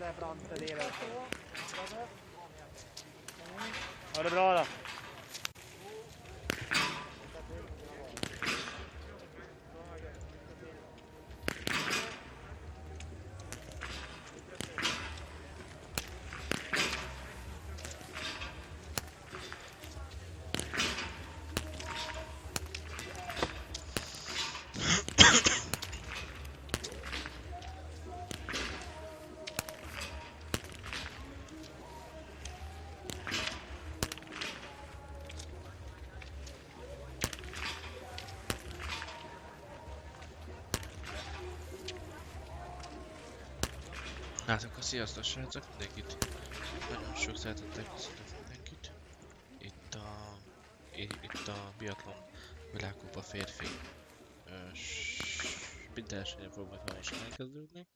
Ha det bra då. Hát akkor sziasztok srácok, mindenkit nagyon sok szeretettel köszöntök mindenkit. Itt a Biathlon világkupa férfi minden versenyen fognak hamarosan elkezdődni.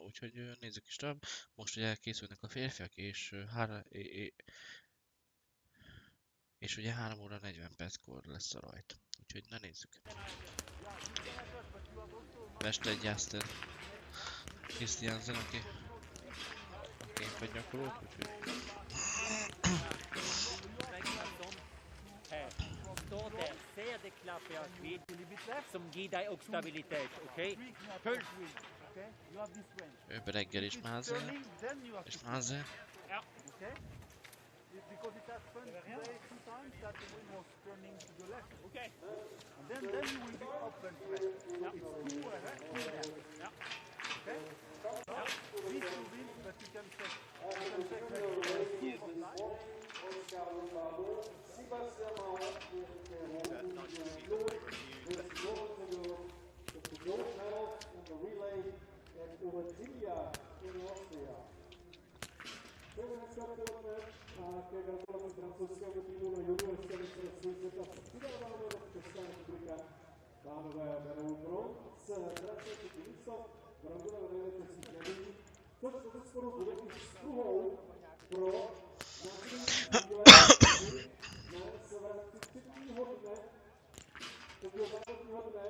Úgyhogy nézzük is tovább. Most ugye elkészülnek a férfiak és ugye 3 óra 40 perckor lesz a rajt. Úgyhogy na nézzük. Mestergyászter Christiansen, aki éppen gyakorol, úgyhogy... Ser det klappiga skit som ger dig och stabilitet, okej? Följ! Ő reggel is mázel. Ja. Because it has turned today 2 times that the wind was turning to the left. Okay. And then you will be up and press. So Yeah. it's 2 ahead, 2 left. Ja. Okay? Yeah. This will be, but you can check that you are online. Ke gratulaci francouzskému týmu na juniorské mistrovství světa v Biathlonu Česká republika. Pánové berou bronz, třetí místo, bronzové medaile českých neví, což bezesporu bude i spruhou pro následující díle na severci třetího dne, třetího závodního dne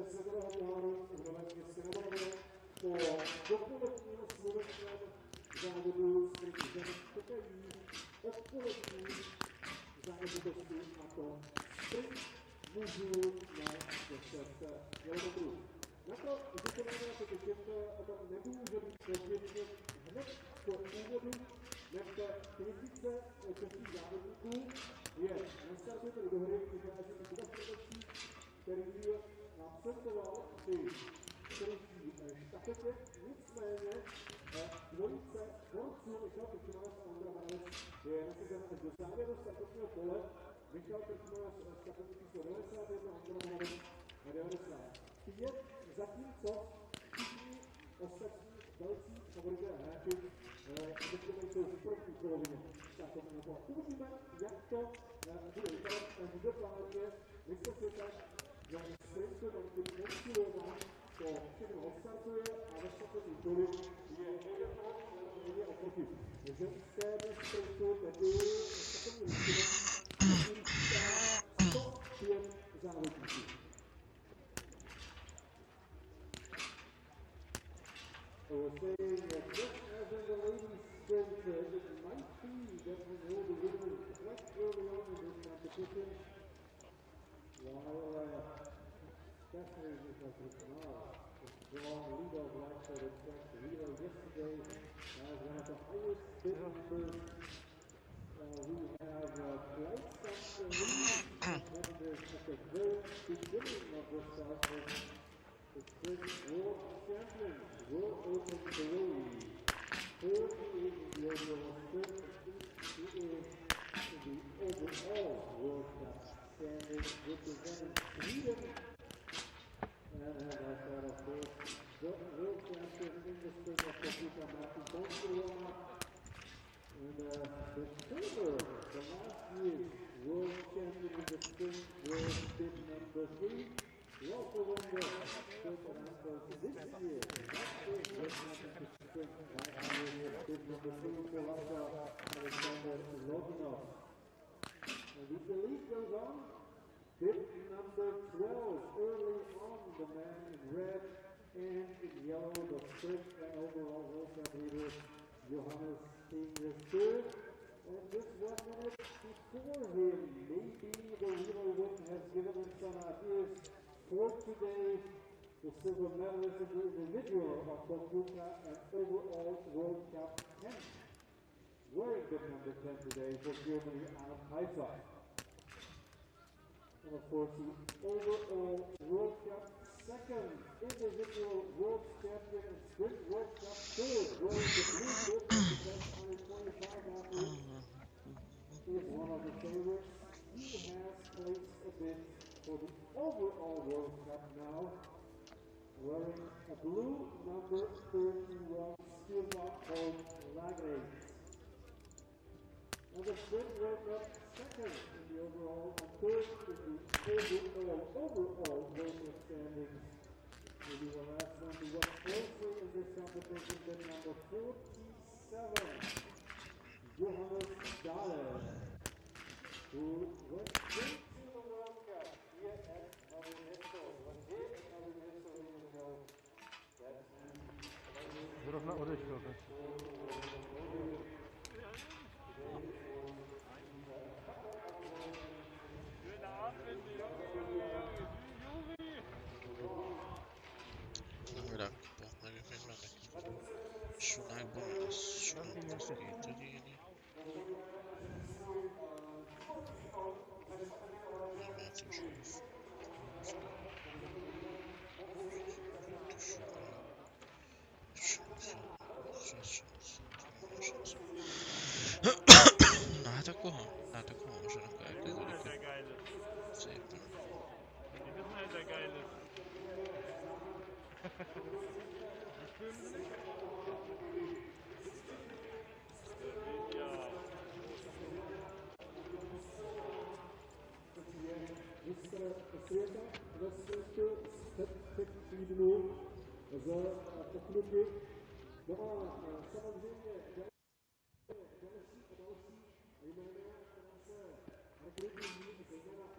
světového poháru v Novém Městě Nové po dopoledním slovečném závodu sprint žen hokejí odpolední záležitosti a to sprint mužů na 10 kilometrů. Na to vykonání se těšíte, a tam nemůže být pozdějně hned po úvodu, nechce kritice českých závodníků je nastartuje tedy do hry vyhlášení Budapešti, který absentoval ty střední štafetě, nicméně dvojice borců Michal Krčmář a Ondra Mánec je nasazena až do závěru startovního pole. Michal Krčmář štafetní číslo 91 a Ondra Mánec 95, zatímco všichni ostatní velcí favorité hráči jsou v první polovině startovního pole. Uvidíme, jak to bude vypadat. Každopádně mistr světa za sprintu tam bude posilován, to všechno odstartuje a ve startovní poli je jeden oproti ženskému sprintu, tedy startovní listinou, který 105 závodníků. Saying that just as in the ladies sprint, it might be that we know the winner quite early on in this competition. While Stephanie is a strong leader like for the Czech leader yesterday as one of the highest bid numbers. We have quite some lead competitors at the very beginning of this cycle. The Czech world champions will open the way. 48-year-old sprint is the overall World Cup standing representing Sweden. And as that, of course, the world champion in the sprint of Paprika Martin Bonström. And the silver, the last year's world champion in the sprint was bid number 3. We also won the sprint at this year. That is world championship sprint last year, bid number 3 for Russia, Alexander Lodinov. And we believe Bib number 12, early on, the man in red and in yellow, the first and overall world cup leader, Johannes being the third. And just 1 minute before him, maybe the relay win has given him some ideas for today. The silver medalist in the individual of Kokuka and overall World Cup 10. Wearing bib number 10 today for Germany out of Haifa. And of course, the overall World Cup second, individual world champion and sprint World Cup third, wearing the blue bib of the best under 25 athlete, is one of the favorites. He has placed a bid for the overall World Cup now, wearing a blue number 31 Silva called Lagre. And the sprint World Cup second in the overall and third in the overall World Cup standings. Maybe the last one to watch closely in this competition, bid number 47, Johannes Dahle, who went straight to the World Cup here at Nové Město. Was here at Nové Město years ago. Zrovna odešel. Dobra, pochmurujemy Szunagbo, Szunagowski, Tadini. Dobra, cóż już. Na takoho może na Der geil ist. szépen. Die wissen halt, der geil ist. za pokluky. No a samozřejmě další jména, která se rekrutují, zejména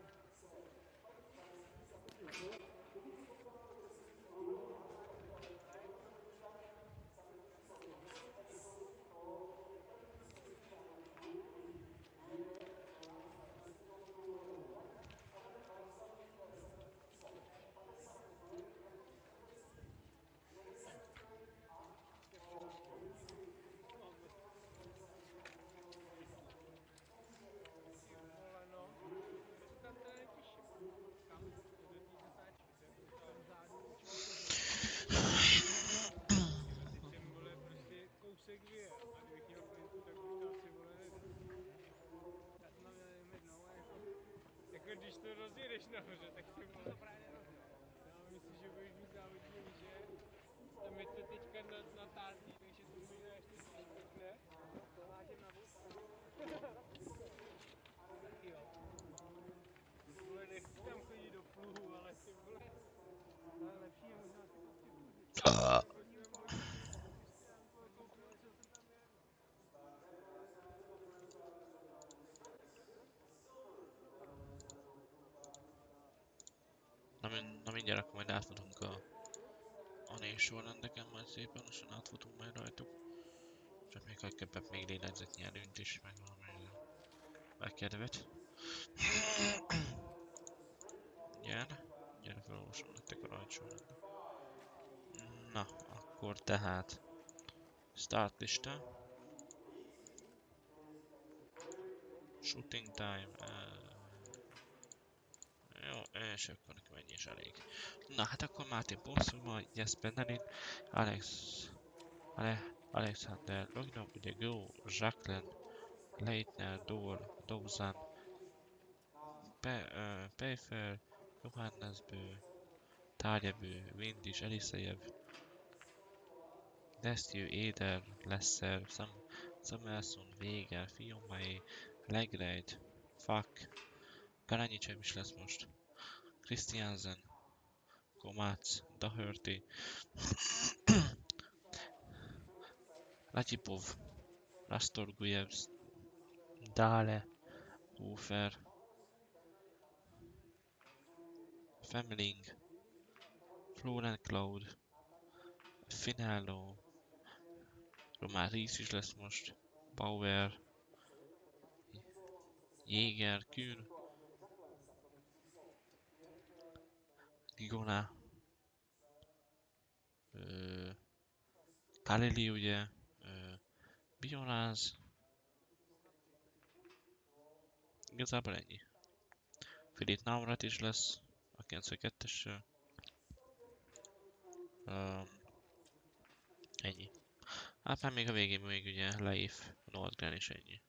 když to rozjedeš nahoře, tak ty vole právě nerovná. Já myslím, že budeš mít závodní lyže a my to teďka natází, takže to možná ještě spíš ne. To vážím na vůz. Taky jo. Ty vole, nechci tam chodit do pluhu, ale ty vole. Ale lepší je možná si koupit pluhy. Na mindjárt akkor majd átfutunk a névsorrendeken, majd szépen lassan átfutunk majd rajtuk. Csak még legköbbebb még lélegzetni előnyt is, meg valami megkedvet. Gyere felolvasom nektek a rajtsorrendet. Na, akkor tehát startlista. Shooting time. Jó, és akkor nekem ennyi is elég. Na hát akkor Martin Bosszúval, Jesper Nelin, Alexander Lognov, ugye Go, Jacqueline, Leitner, Dawson, Pfeiffer, Johannesbő, Tárjebő, Windisch, Elisejev, Desztyű, Éder, Lesser, Samuelson, Véger, Fiumai, Legreit, Fuck, Garanyicsev is lesz most, Christiansen, Komác, Daherty, Latipov, Rastorgujevs, Dále, Hofer, Femmling, Florent Cloud, Fináló, már Ries is lesz most, Bauer, Jäger, Kühn, Gigona, Kalili ugye, Bionáz, igazából ennyi. Filip Navrat is lesz a 92-essel. Ennyi. Hát már még a végén még ugye Leif, Nordgren is ennyi.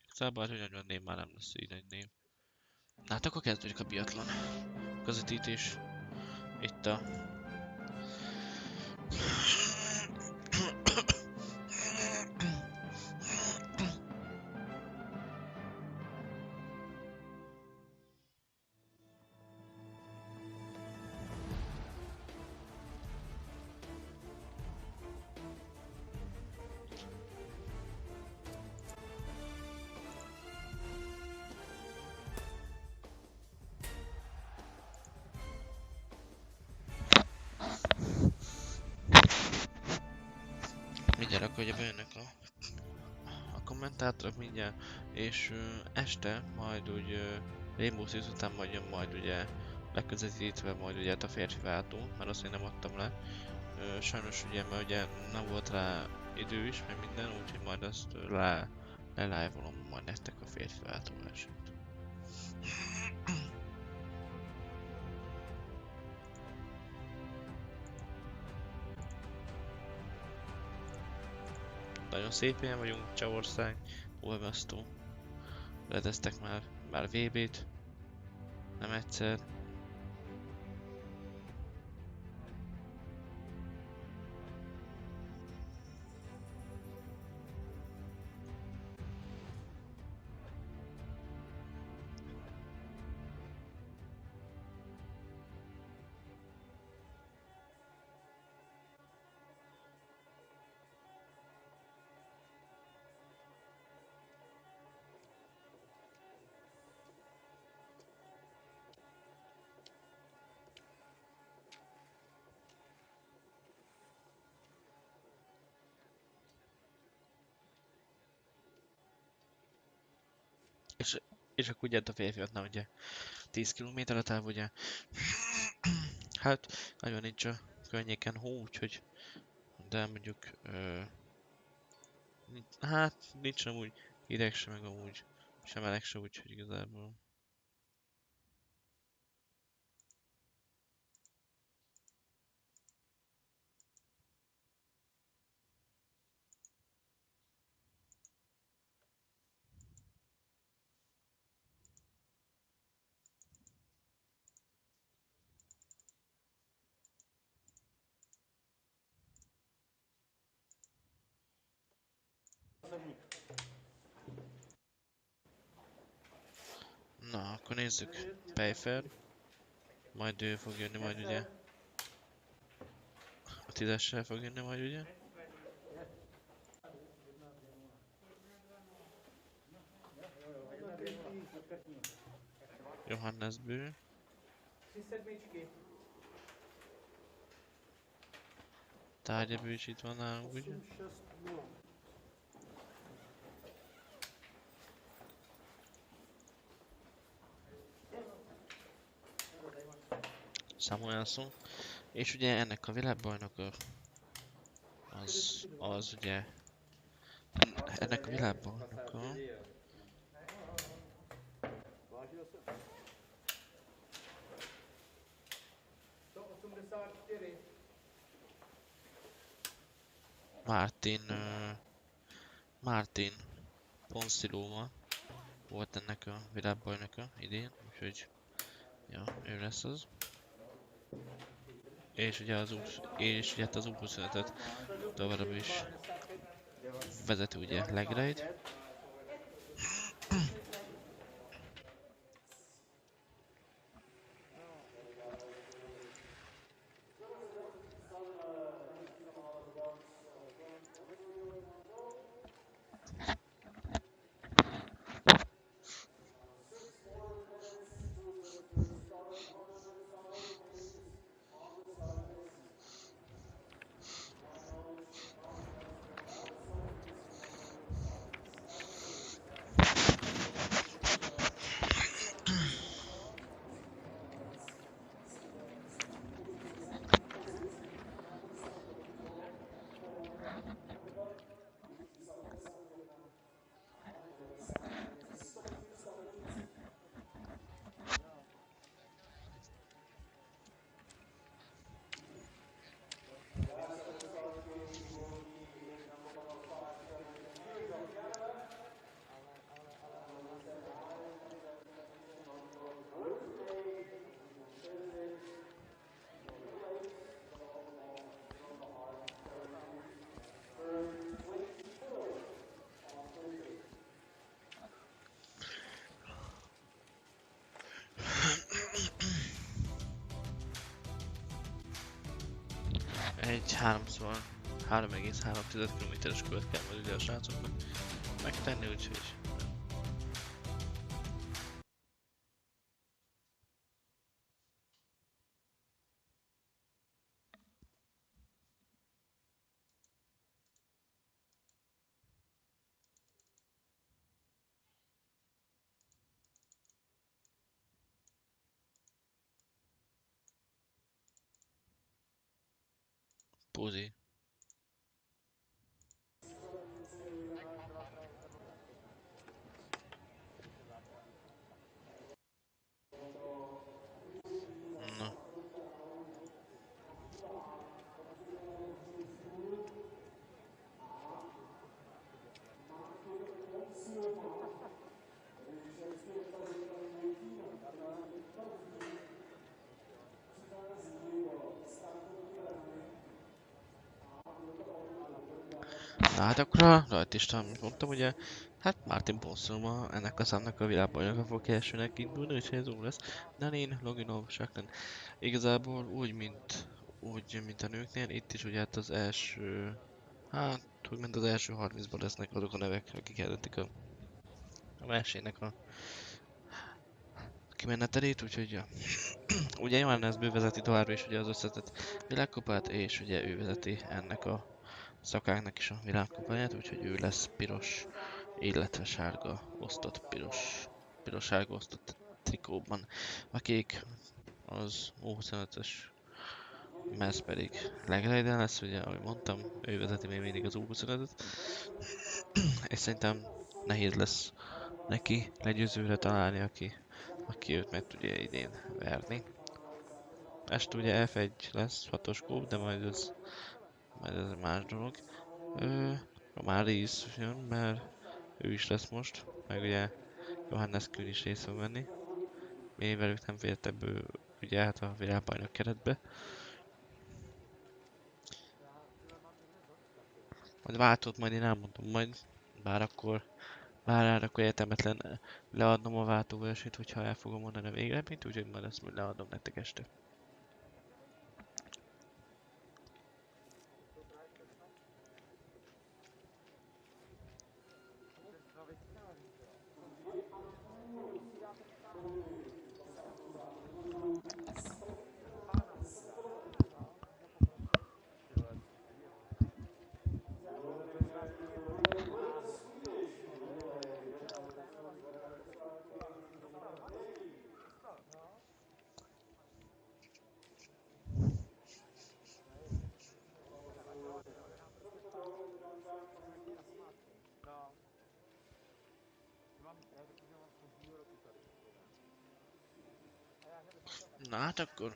Igazából hogy nagyon név már nem lesz így egy név. Na hát akkor kezdődik a biatlon. Közvetítés. Itt a... Mindjárt akkor ugye bejönnek a kommentátorok mindjárt, és este majd úgy Rainbow Six után majd jön majd ugye leközvetítve majd ugye a férfi váltó, mert azt én nem adtam le. Sajnos ugye, mert ugye nem volt rá idő is, meg minden, úgyhogy majd azt le-live-olom majd nektek a férfi váltó versenyt. Nagyon szép helyen vagyunk, Csehország, olvasztó. Ledeztek már VB-t, nem egyszer. És akkor ugye a férfiaknál ugye 10 km a táv ugye. Hát nagyon nincs a környéken hó, úgyhogy de mondjuk hát nincs amúgy hideg sem, meg amúgy sem meleg sem, úgyhogy igazából. Na, akkor nézzük. Pfeiffer. Majd ő fog jönni majd ugye. A 10-essel fog jönni majd ugye. Johannes Bő. Tárgya is itt van nálunk ugye. Samuelson. És ugye ennek a világbajnoka az ugye ennek a világbajnoka Martin Ponsilova volt ennek a világbajnoka idén, úgyhogy ja, ő lesz az. És ugye az U25-öt továbbra is vezeti ugye Legride. egy 3x3,3 km-es kört kell majd ugye a srácoknak megtenni, úgyhogy puzi. Na. Na hát akkor a rajtista, amit mondtam, ugye, hát Martin Ponszuma ennek a számnak a világbajnoka fog elsőnek indulni, úgyhogy ez úgy lesz. Danin, Loginov, Saklen. Igazából úgy, mint a nőknél, itt is ugye hát az első, hát úgymond az első 30-ban lesznek azok a nevek, akik eldöntik a versenynek a kimenetelét, úgyhogy ja. Ugye Johannes bő vezeti továbbra is ugye az összetett világkupát, és ugye ő vezeti ennek a szakáknak is a világkupáját, úgyhogy ő lesz piros, illetve sárga osztott piros-sárga osztott trikóban. A kék az U25-ös mez pedig Legrejden lesz, ugye, ahogy mondtam, ő vezeti még mindig az U25-öt, és szerintem nehéz lesz neki legyőzőre találni, aki őt meg tudja idén verni. Este ugye F1 lesz, 6-os kúp, de majd ez más dolog. Romári is jön, mert ő is lesz most, meg ugye Johannes Kühn is részt fog venni. Mivel ők nem fértek be ugye hát a világbajnok keretbe. Majd váltót majd én elmondom majd, bár akkor értelmetlen leadnom a váltóversenyt, hogyha el fogom mondani a végeredményt, úgyhogy majd ezt leadom nektek este. Na hát akkor...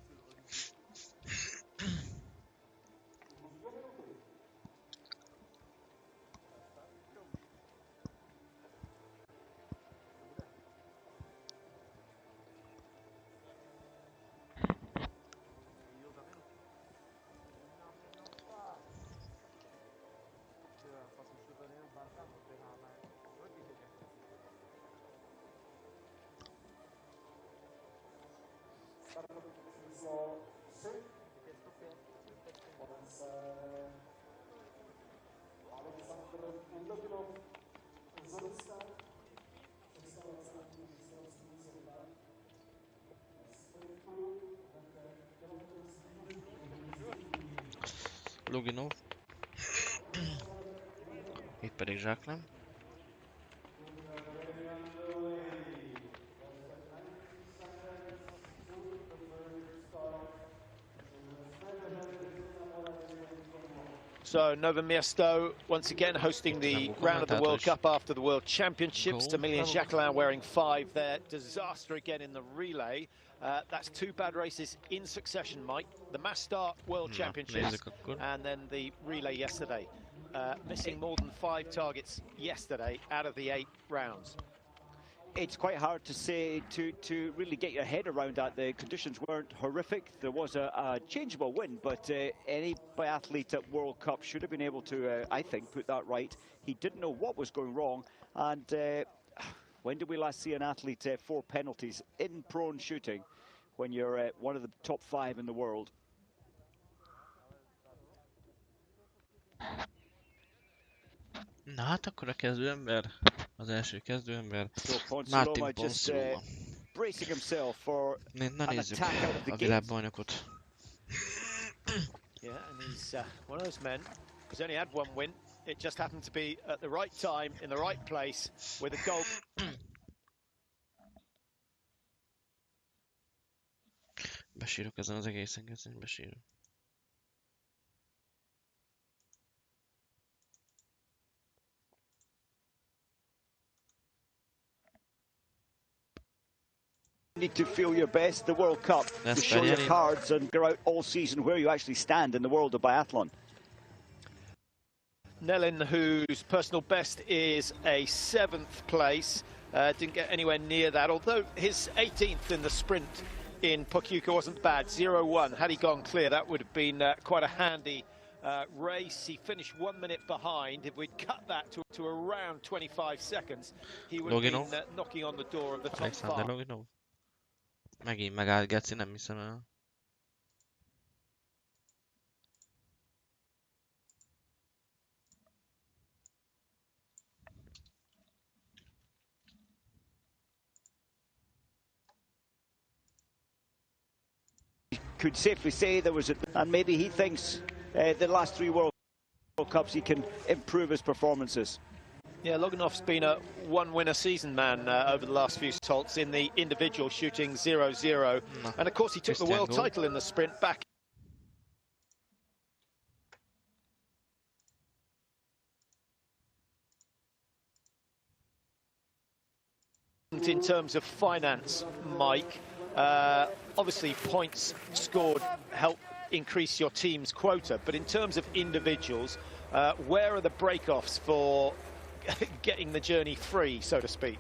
Loginov. Itt pedig Zsáklem. So Nové Město once again hosting the round of the World Cup after the World Championships. Emilian Jacquelin wearing 5 there. Disaster again in the relay. That's 2 bad races in succession, Mike. The mass start World Championships and then the relay yesterday. Missing more than 5 targets yesterday out of the 8 rounds. It's quite hard to say, to really get your head around that. The conditions weren't horrific. There was a changeable wind, but any biathlete at World Cup should have been able to, I think, put that right. He didn't know what was going wrong, and when did we last see an athlete 4 penalties in prone shooting when you're one of the top 5 in the world? Na hát akkor a kezdőember, az első kezdőember, So Martin Ponsiloma just Ponsiloma. bracing himself for Na an nézzük attack out of the a gate. világbajnokot. Yeah, and he's one of those men who's only had one win. It just happened to be at the right time, in the right place, with a goal. Besírok ezen az egészen, kezdeni besírok. Need to feel your best. The World Cup to show your cards and go out all season where you actually stand in the world of biathlon. Nellin, whose personal best is a 7th place, didn't get anywhere near that, although his 18th in the sprint in Pokljuka wasn't bad, 0-1. Had he gone clear, that would have been quite a handy race. He finished 1 minute behind. If we'd cut that to around 25 seconds, he would have been knocking on the door of the top 5. Megint megállt Geci, nem hiszem el. Could safely say there was and maybe he thinks the last 3 World Cups he can improve his performances. Yeah, Loganov's been a one-winner season man over the last few salts in the individual, shooting 0-0. And of course he took the world title in the sprint back in terms of finance, Mike. Obviously points scored help increase your team's quota, but in terms of individuals, where are the break-offs for getting the journey free, so to speak?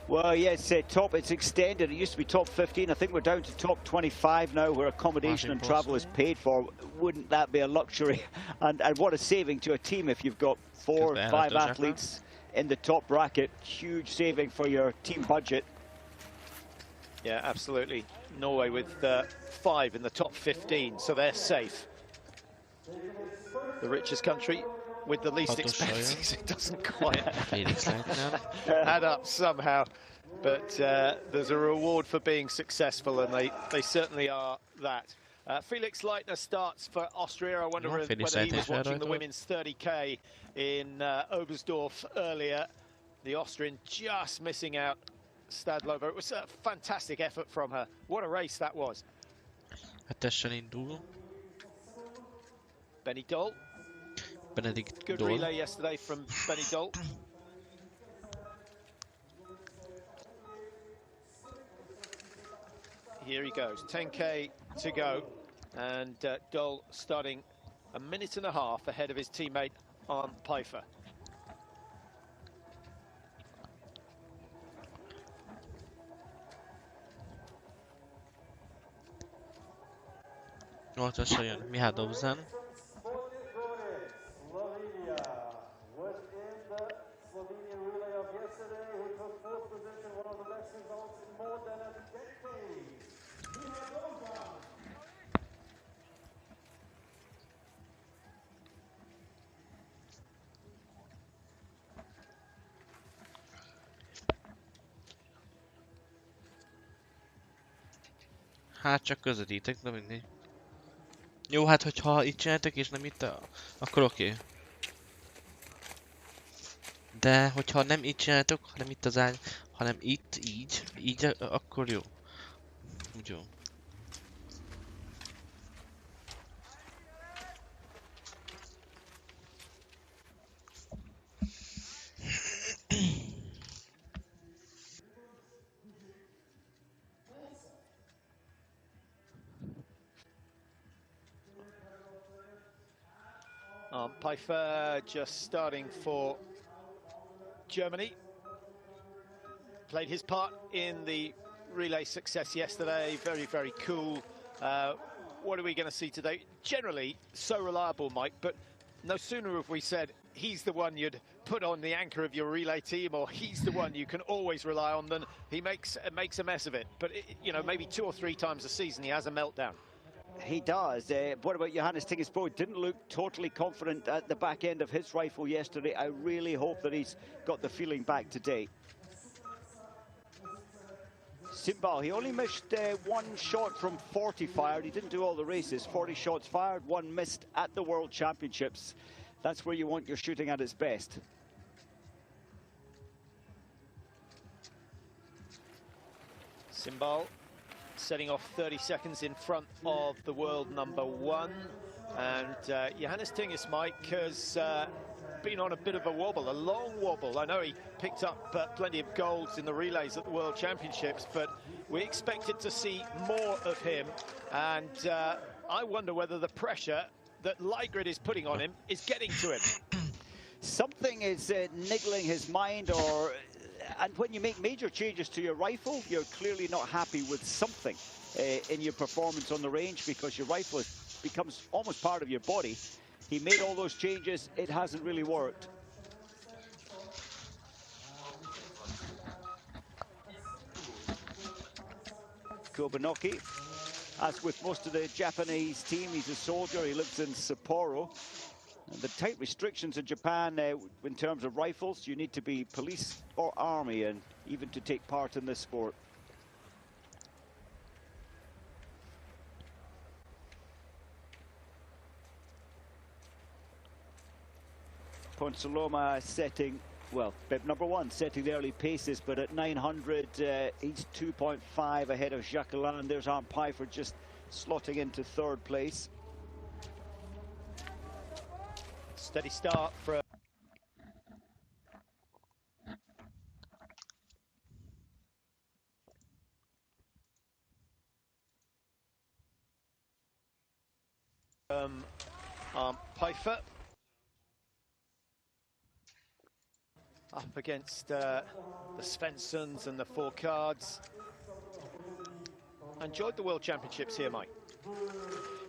Well, yes, it's extended. It used to be top 15. I think we're down to top 25 now, where accommodation and travel is paid for. Wouldn't that be a luxury? And what a saving to a team if you've got 4 or 5 athletes in the top bracket. Huge saving for your team budget. Yeah, absolutely. Norway with 5 in the top 15, so they're safe. The richest country with the least expenses. It doesn't quite add up somehow, but there's a reward for being successful, and they certainly are that. Felix Leitner starts for Austria. I wonder whether he was watching the women's 30k in Oberstdorf earlier. The Austrian just missing out Stadlova. It was a fantastic effort from her. What a race that was. Benny Doll. Good relay yesterday from Benny Doll. Here he goes, 10k to go, and Doll starting a minute and a half ahead of his teammate Arndt Pfeiffer. Nyolcas jön Mihály Dobzan. Hát csak közvetítek, de mindegy. Jó, hát hogyha itt csináltak és nem itt, akkor oké. De hogyha nem itt csináltok, hanem itt az ány, hanem itt, így, akkor jó. Úgy jó. Pfeiffer just starting for Germany. Played his part in the relay success yesterday. Very, very cool. What are we going to see today? Generally, so reliable, Mike, but no sooner have we said he's the one you'd put on the anchor of your relay team, or he's the one you can always rely on, than he makes a mess of it. But, you know, maybe 2 or 3 times a season he has a meltdown. He does. What about Johannes Tingesbo? Didn't look totally confident at the back end of his rifle yesterday. I really hope that he's got the feeling back today. Simbal, he only missed one shot from 40 fired. He didn't do all the races. 40 shots fired, one missed at the World Championships. That's where you want your shooting at its best. Simbal setting off 30 seconds in front of the world #1. And Johannes Tingis, Mike, has been on a bit of a wobble, a long wobble. I know he picked up plenty of golds in the relays at the World Championships, but we expected to see more of him. And I wonder whether the pressure that Ligrid is putting on him is getting to him. Something is niggling his mind, and when you make major changes to your rifle, you're clearly not happy with something in your performance on the range, because your rifle becomes almost part of your body. He made all those changes, it hasn't really worked. Kobanoki, as with most of the Japanese team, he's a soldier, he lives in Sapporo. And the tight restrictions in Japan in terms of rifles, you need to be police or army, and even to take part in this sport. Ponsaloma setting, well, bib #1, setting the early paces, but at 900, he's 2.5 ahead of Jacquelin. There's Arne Pfeiffer just slotting into 3rd place. Steady start for Arne Pfeiffer. Up against the Svenssons and the Fourcards. Enjoyed the World Championships here, Mike.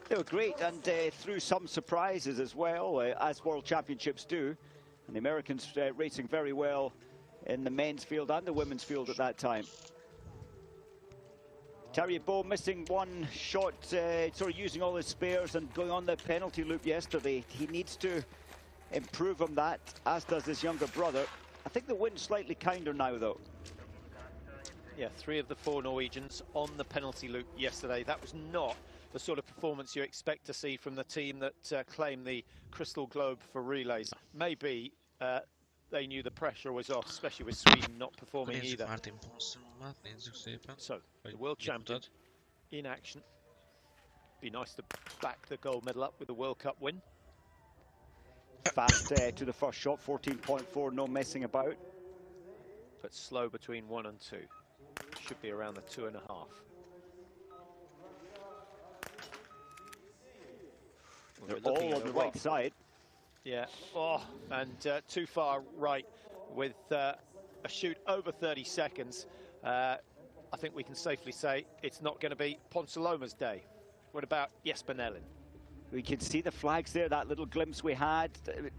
They were great, and threw some surprises as well, as World Championships do. And the Americans racing very well in the men's field and the women's field at that time. Tariabo missing one shot, sort of using all his spares and going on the penalty loop yesterday. He needs to improve on that, as does his younger brother. I think the wind's slightly kinder now, though. Yeah, 3 of the 4 Norwegians on the penalty loop yesterday. That was not the sort of performance you expect to see from the team that claimed the Crystal Globe for relays. Maybe they knew the pressure was off, especially with Sweden not performing either. So, the world champion in action. Be nice to back the gold medal up with a World Cup win. Fast to the first shot, 14.4, no messing about. But slow between 1 and 2. Should be around the 2.5. They're all on the right side. Yeah, and too far right with a shoot over 30 seconds. I think we can safely say it's not going to be Ponsaloma's day. What about Jesper Nellin? We can see the flags there, that little glimpse we had.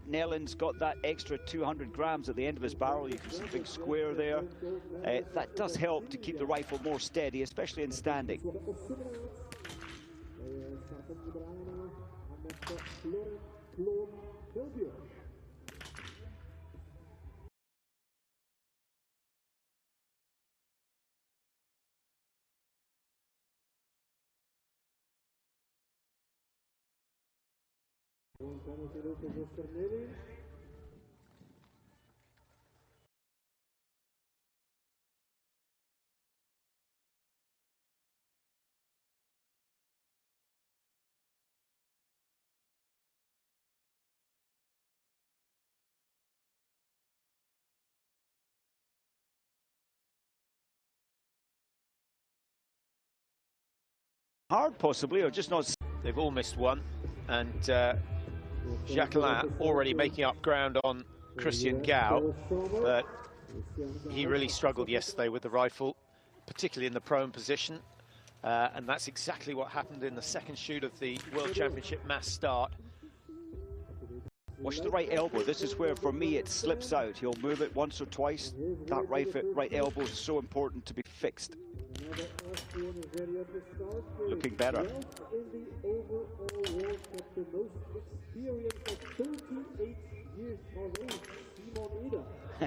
Nellin's got that extra 200 grams at the end of his barrel. You can see the big square there. That does help to keep the rifle more steady, especially in standing. Hard, possibly, or just not. They've all missed one, and Jacquelin already making up ground on Christian Gau, but he really struggled yesterday with the rifle, particularly in the prone position, and that's exactly what happened in the second shoot of the World Championship mass start. Watch the right elbow. This is where, for me, it slips out. He'll move it once or twice. That right elbow is so important to be fixed. Looking better.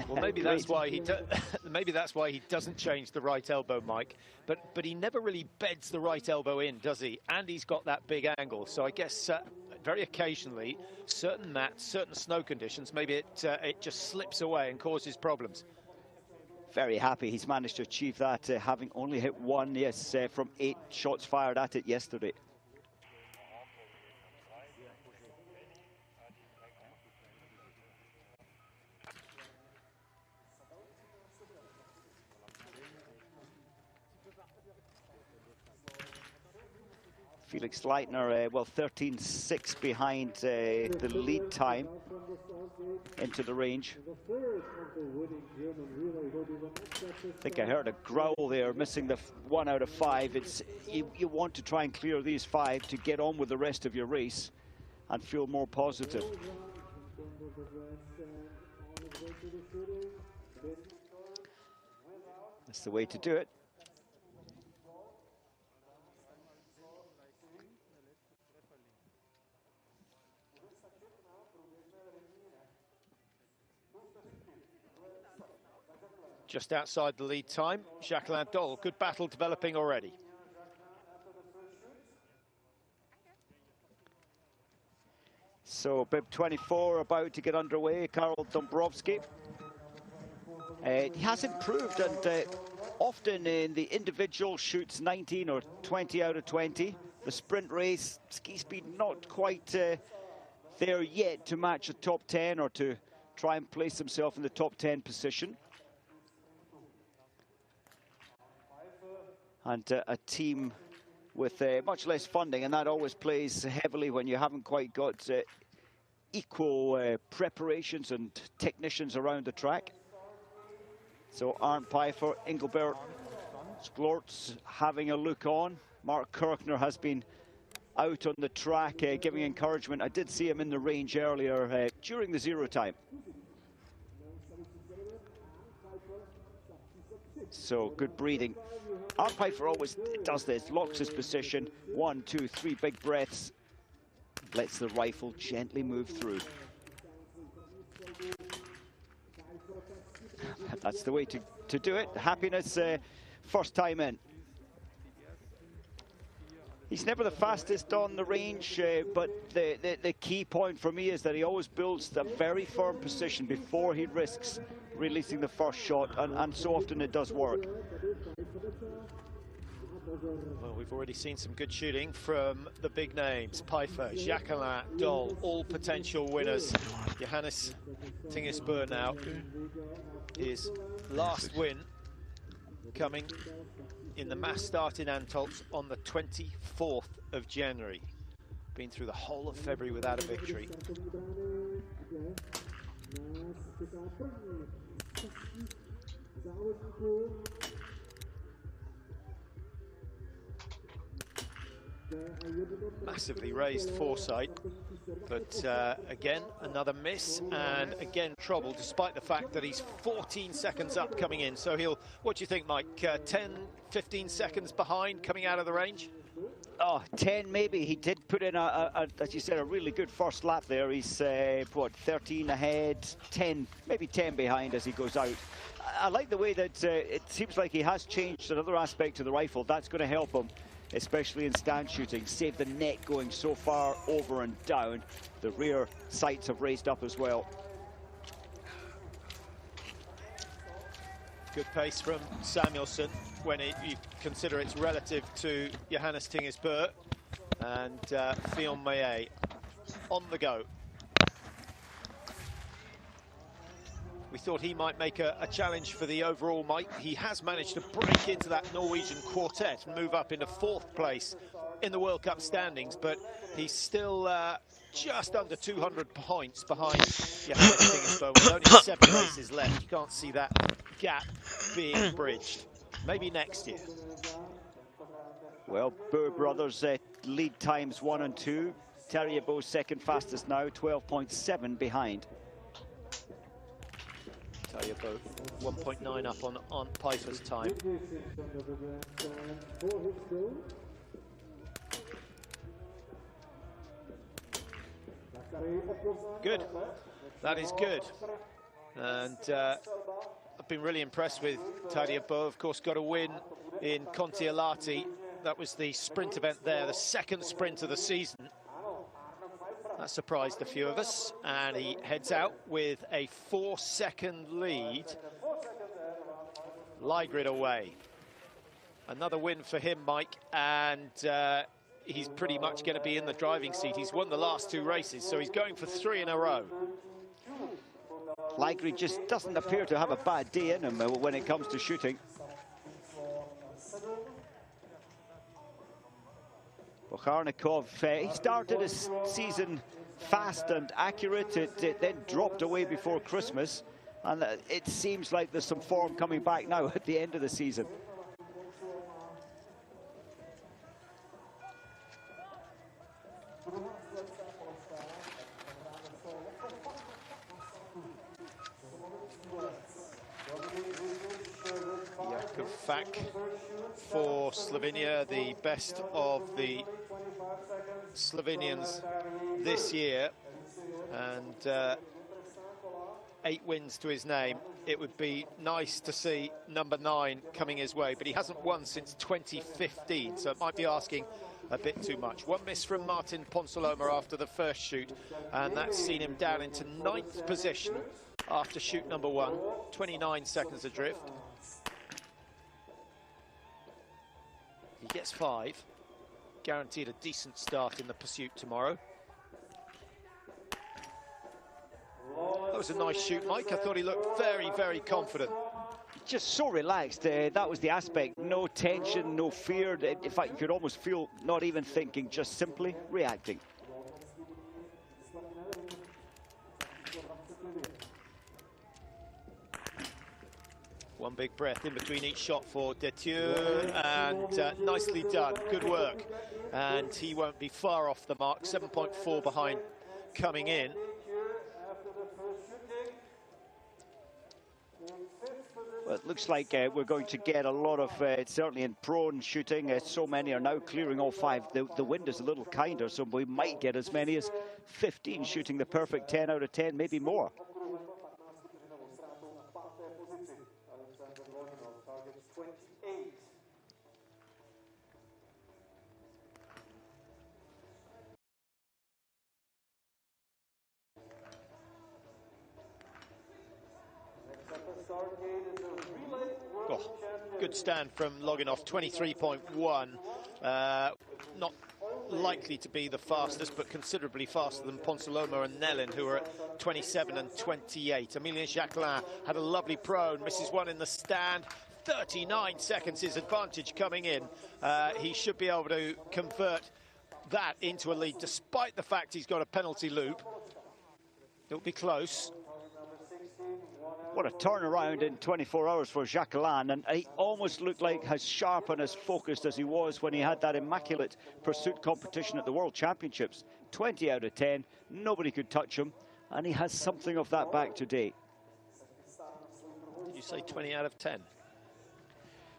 Well, maybe that's why he doesn't change the right elbow, Mike. But he never really beds the right elbow in, does he? And he's got that big angle. So I guess very occasionally, certain mats, certain snow conditions, maybe it just slips away and causes problems. Very happy he's managed to achieve that, having only hit one, yes, from 8 shots fired at it yesterday. Felix Leitner, well, 13.6 behind the lead time into the range. I think I heard a growl there, missing the 1 out of 5. It's you want to try and clear these 5 to get on with the rest of your race and feel more positive. That's the way to do it. Just outside the lead time, Jacqueline Doll. Good battle developing already. So bib 24 about to get underway. Karol Dąbrowski. He has improved, and often in the individual shoots 19 or 20 out of 20. The sprint race, ski speed not quite there yet to match a top 10 or to try and place himself in the top 10 position. And a team with much less funding, and that always plays heavily when you haven't quite got equal preparations and technicians around the track. So Arndt Pfeiffer, Engelbert Sklorz having a look on. Mark Kirchner has been out on the track giving encouragement. I did see him in the range earlier during the zero time. So good breathing. Arndt Pfeiffer always does this, locks his position, 1, 2, 3 big breaths, lets the rifle gently move through. That's the way to do it. Happiness, first time in. He's never the fastest on the range, but the key point for me is that he always builds a very firm position before he risks releasing the first shot, and so often it does work. Well, we've already seen some good shooting from the big names. Pfeiffer, Jacqueline, Doll, all potential winners. Johannes Tingesbø now, his last win coming in the mass start in Antolz on the 24th of January. Been through the whole of February without a victory. Massively raised foresight, but again another miss, and again trouble, despite the fact that he's 14 seconds up coming in. So he'll, what do you think, Mike, 10, 15 seconds behind coming out of the range? Oh, 10 maybe. He did put in as you said, a really good first lap there. He's what, 13 ahead, 10, maybe 10 behind as he goes out. I like the way that it seems like he has changed another aspect to the rifle. That's going to help him, especially in stand shooting. Save the neck going so far over and down. The rear sights have raised up as well. Good pace from Samuelsson when you consider it's relative to Johannes Tingesbø, and Fillon Maillet on the go. We thought he might make a challenge for the overall, Mike. He has managed to break into that Norwegian quartet and move up into 4th place in the World Cup standings, but he's still just under 200 points behind Johannes Tingesbø with only 7 races left. You can't see that gap being bridged. Maybe next year. Well, Bø brothers lead times 1 and 2. Tariabo's second fastest now, 12.7 behind. Tariabo 1.9 up on Piper's time. Good. That is good. And I've been really impressed with Tariabo. Of course, got a win in Kontiolahti. That was the sprint event there, the second sprint of the season. That surprised a few of us. And he heads out with a 4-second lead. Ligrid away. Another win for him, Mike. And he's pretty much going to be in the driving seat. He's won the last 2 races, so he's going for 3 in a row. Ligrid just doesn't appear to have a bad day in him when it comes to shooting. Bokharnikov, he started his season fast and accurate. It then dropped away before Christmas, and it seems like there's some form coming back now at the end of the season. For Slovenia, the best of the Slovenians this year, and 8 wins to his name. It would be nice to see number 9 coming his way, but he hasn't won since 2015, so it might be asking a bit too much. One miss from Martin Ponsaloma after the first shoot, and that's seen him down into 9th position after shoot number 1, 29 seconds adrift. He gets 5, guaranteed a decent start in the pursuit tomorrow. That was a nice shoot, Mike. I thought he looked very, very confident. Just so relaxed. That was the aspect. No tension, no fear. In fact, you could almost feel not even thinking, just simply reacting. One big breath in between each shot for Detieu, and nicely done, good work. And he won't be far off the mark, 7.4 behind coming in. Well, it looks like we're going to get a lot of, certainly in prone shooting, so many are now clearing all 5. The wind is a little kinder, so we might get as many as 15 shooting the perfect 10 out of 10, maybe more. Oh, good stand from Loginov, 23.1. Not likely to be the fastest, but considerably faster than Ponsaloma and Nellin, who are at 27 and 28. Emilien Jacquelin had a lovely prone, misses one in the stand. 39 seconds his advantage coming in. He should be able to convert that into a lead, despite the fact he's got a penalty loop. It'll be close. What a turnaround in 24 hours for Jacquelin, and he almost looked like as sharp and as focused as he was when he had that immaculate pursuit competition at the World Championships. 20 out of 10, nobody could touch him, and he has something of that back today. Did you say 20 out of 10?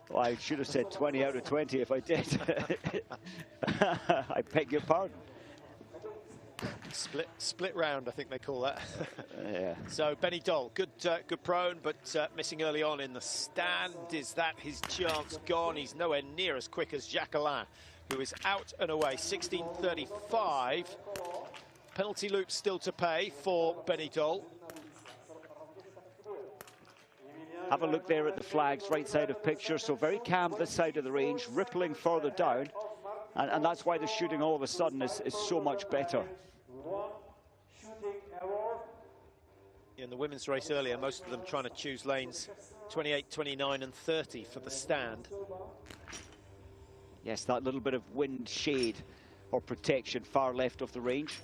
Well, I should have said 20 out of 20 if I did. I beg your pardon. Split round, I think they call that. Yeah. So Benny Doll, good prone, but missing early on in the stand. Is that his chance gone? He's nowhere near as quick as Jacquelin, who is out and away. 16:35. Penalty loop still to pay for Benny Doll. Have a look there at the flags, right side of picture. So very calm this side of the range, rippling further down. And that's why the shooting all of a sudden is so much better. In the women's race earlier, most of them trying to choose lanes 28, 29 and 30 for the stand. Yes, that little bit of wind shade or protection far left of the range.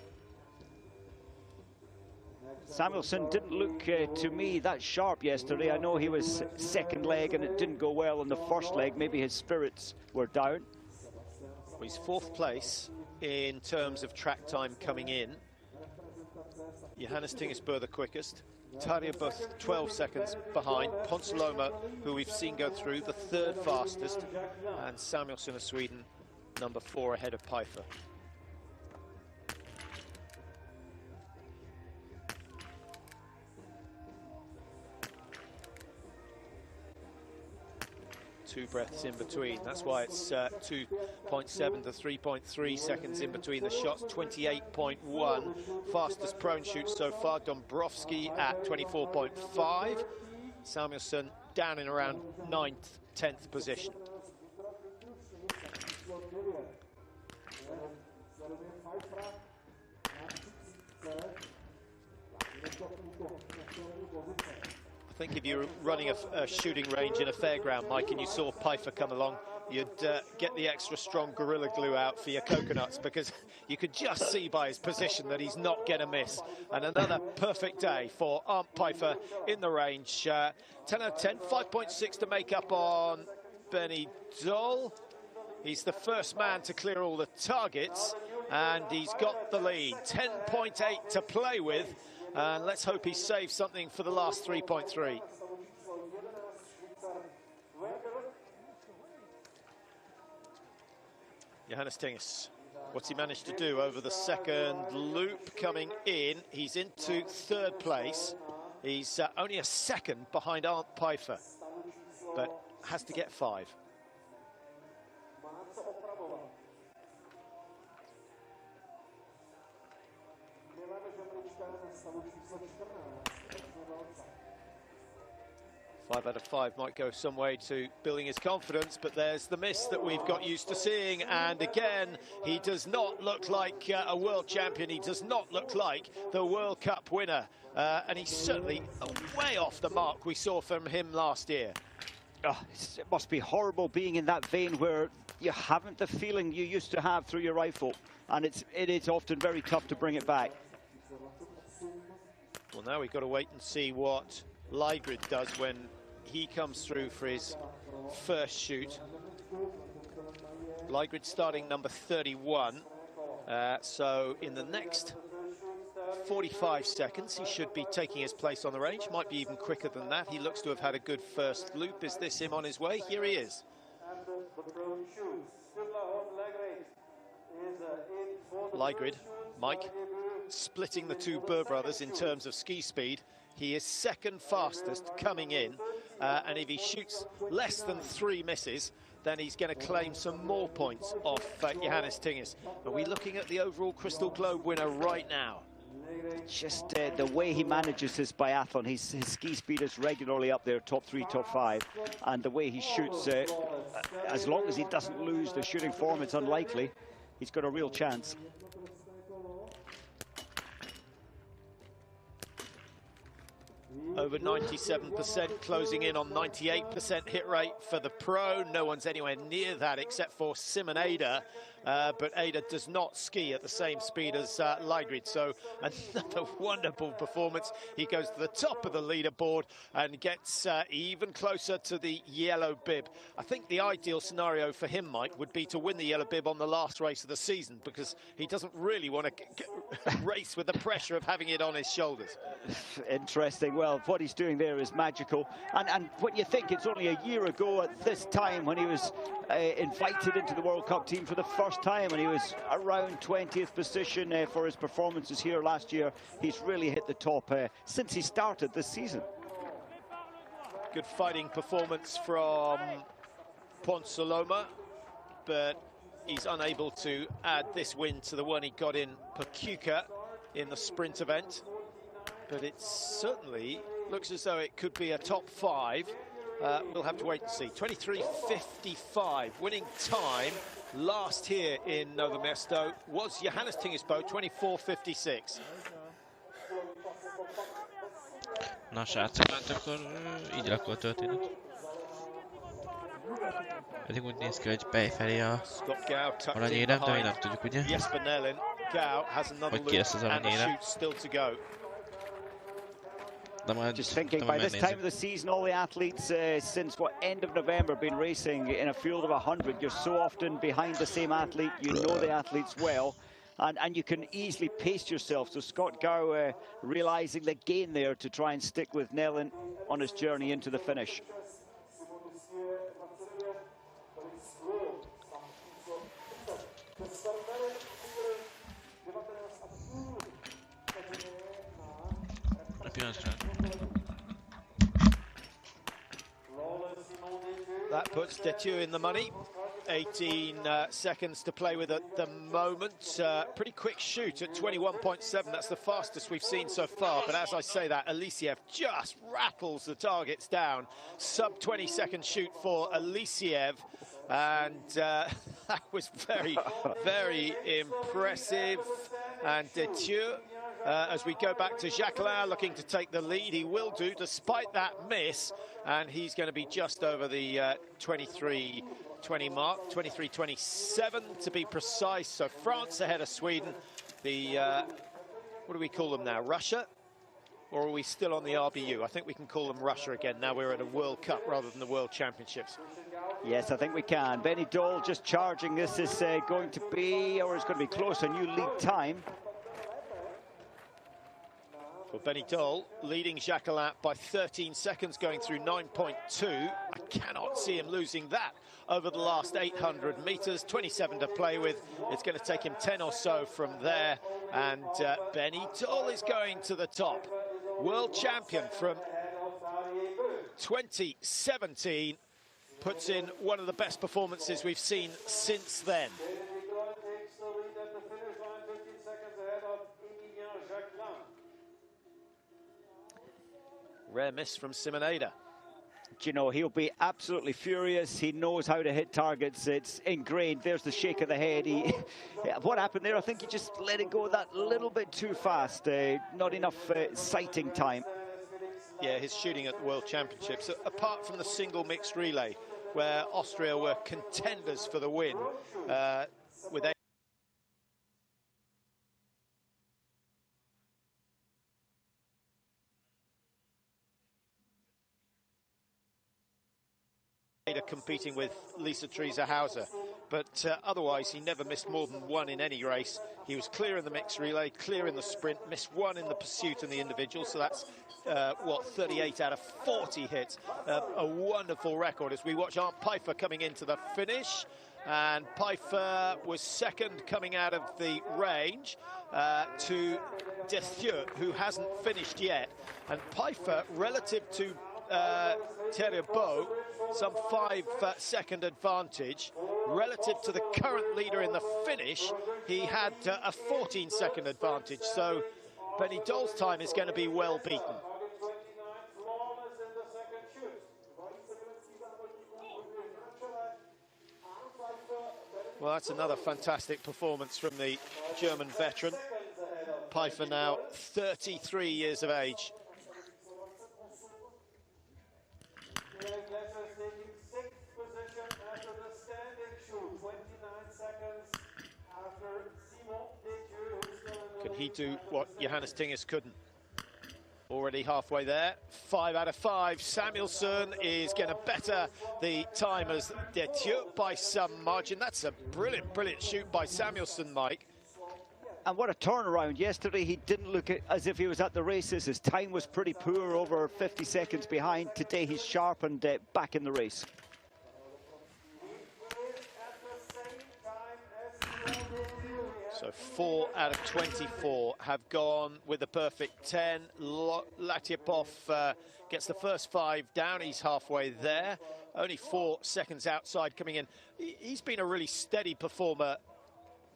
Samuelsson didn't look to me that sharp yesterday. I know he was second leg and it didn't go well in the first leg. Maybe his spirits were down. Well, he's 4th place in terms of track time coming in. Johannes Tingesbø the quickest. Tarja Buss 12 seconds behind. Ponsaloma, who we've seen go through, the third fastest. And Samuelsson of Sweden, number 4 ahead of Pfeiffer. Two breaths in between. That's why it's 2.7 to 3.3 seconds in between the shots. 28.1. Fastest prone shoot so far. Dombrovski at 24.5. Samuelsson down in around 9th, 10th position. I think if you're running a shooting range in a fairground, Mike, and you saw Pfeiffer come along, you'd get the extra strong Gorilla Glue out for your coconuts, because you could just see by his position that he's not going to miss. And another perfect day for Arndt Pfeiffer in the range. 10 out of 10, 5.6 to make up on Benny Doll. He's the first man to clear all the targets, and he's got the lead. 10.8 to play with. And let's hope he saves something for the last 3.3. Johannes Tinges, what's he managed to do over the second loop coming in? He's into 3rd place. He's only a second behind Arndt Pfeiffer, but has to get 5. Five out of 5 might go some way to building his confidence, but there's the miss that we've got used to seeing. And again, he does not look like a world champion. He does not look like the World Cup winner. And he's certainly way off the mark we saw from him last year. Oh, it must be horrible being in that vein where you haven't the feeling you used to have through your rifle. And it is often very tough to bring it back. Well, now we've got to wait and see what Lygrid does when he comes through for his first shoot. Lygrid starting number 31. So in the next 45 seconds, he should be taking his place on the range. Might be even quicker than that. He looks to have had a good first loop. Is this him on his way? Here he is. Lygrid, Mike, splitting the two Burr brothers in terms of ski speed. He is second fastest coming in, and if he shoots less than 3 misses, then he's going to claim some more points off Johannes Tinges. Are we looking at the overall Crystal Globe winner right now? Just the way he manages his biathlon, his ski speed is regularly up there, top 3, top 5, and the way he shoots, as long as he doesn't lose the shooting form, it's unlikely. He's got a real chance. Over 97%, closing in on 98% hit rate for the pro. No one's anywhere near that except for Simon Eder. But Eder does not ski at the same speed as Lygrid. So another wonderful performance. He goes to the top of the leaderboard and gets even closer to the yellow bib. I think the ideal scenario for him, Mike, would be to win the yellow bib on the last race of the season, because he doesn't really want to race with the pressure of having it on his shoulders. Interesting. Well, what he's doing there is magical. And when you think it's only a year ago at this time when he was invited into the World Cup team for the first time, and he was around 20th position for his performances here last year, he's really hit the top since he started this season. Good fighting performance from Ponsaloma, but he's unable to add this win to the one he got in Pachuca in the sprint event. But it certainly looks as though it could be a top 5. We'll have to wait and see. 23:55, winning time last here in Nové Město was Johannes Tingesbø, 24:56. Na srácok, hát akkor így alakul a történet. Pedig úgy néz ki, hogy befelé a aranyérem, de még nem tudjuk, ugye? Hogy ki lesz az aranyérem. Just thinking, by this time of the season, all the athletes since end of November been racing in a field of 100. You're so often behind the same athlete, you know the athletes well, and you can easily pace yourself. So Scott Gow realizing the gain there to try and stick with Nellin on his journey into the finish. That puts Detieu in the money. 18 seconds to play with at the moment. Pretty quick shoot at 21.7. That's the fastest we've seen so far. But as I say that, Alisiev just rattles the targets down. Sub 20-second shoot for Alisiev. And that was very, very impressive. And Detieu, as we go back to Jacquelin looking to take the lead, he will do despite that miss. And he's going to be just over the 23-20 mark, 23-27 to be precise. So France ahead of Sweden. The, what do we call them now, Russia? Or are we still on the RBU? I think we can call them Russia again. Now we're at a World Cup rather than the World Championships. Yes, I think we can. Benny Dole just charging. This is going to be, or it's going to be close, a new lead time. Well, Benny Dole leading Jacquelin by 13 seconds, going through 9.2. I cannot see him losing that over the last 800 meters. 27 to play with. It's going to take him 10 or so from there. And Benny Dole is going to the top. World champion from 2017. Puts in one of the best performances we've seen since then. Rare miss from Simoneda. You know, he'll be absolutely furious. He knows how to hit targets. It's ingrained. There's the shake of the head. What happened there? I think he just let it go that little bit too fast. Not enough sighting time. Yeah, his shooting at the World Championships, apart from the single mixed relay, where Austria were contenders for the win, with competing with Lisa Teresa Hauser, but otherwise he never missed more than one in any race. He was clear in the mixed relay, clear in the sprint, missed one in the pursuit and the individual, so that's 38 out of 40 hits. A wonderful record as we watch Arndt Pfeiffer coming into the finish, and Pfeiffer was second coming out of the range to Detieu, who hasn't finished yet. And Pfeiffer, relative to Thierry, some 5-second advantage. Relative to the current leader in the finish, he had a 14-second advantage. So Benny Dole's time is going to be well beaten. Well, that's another fantastic performance from the German veteran. Pfeiffer now 33 years of age. Can he do what Johannes Tingis couldn't? Already halfway there. 5 out of 5. Samuelsson is going to better the time as Detieu by some margin. That's a brilliant, brilliant shoot by Samuelsson, Mike. And what a turnaround. Yesterday he didn't look as if he was at the races. His time was pretty poor, over 50 seconds behind. Today he's sharpened back in the race. So 4 out of 24 have gone with a perfect 10. Latyepov gets the first 5 down. He's halfway there. Only 4 seconds outside coming in. He's been a really steady performer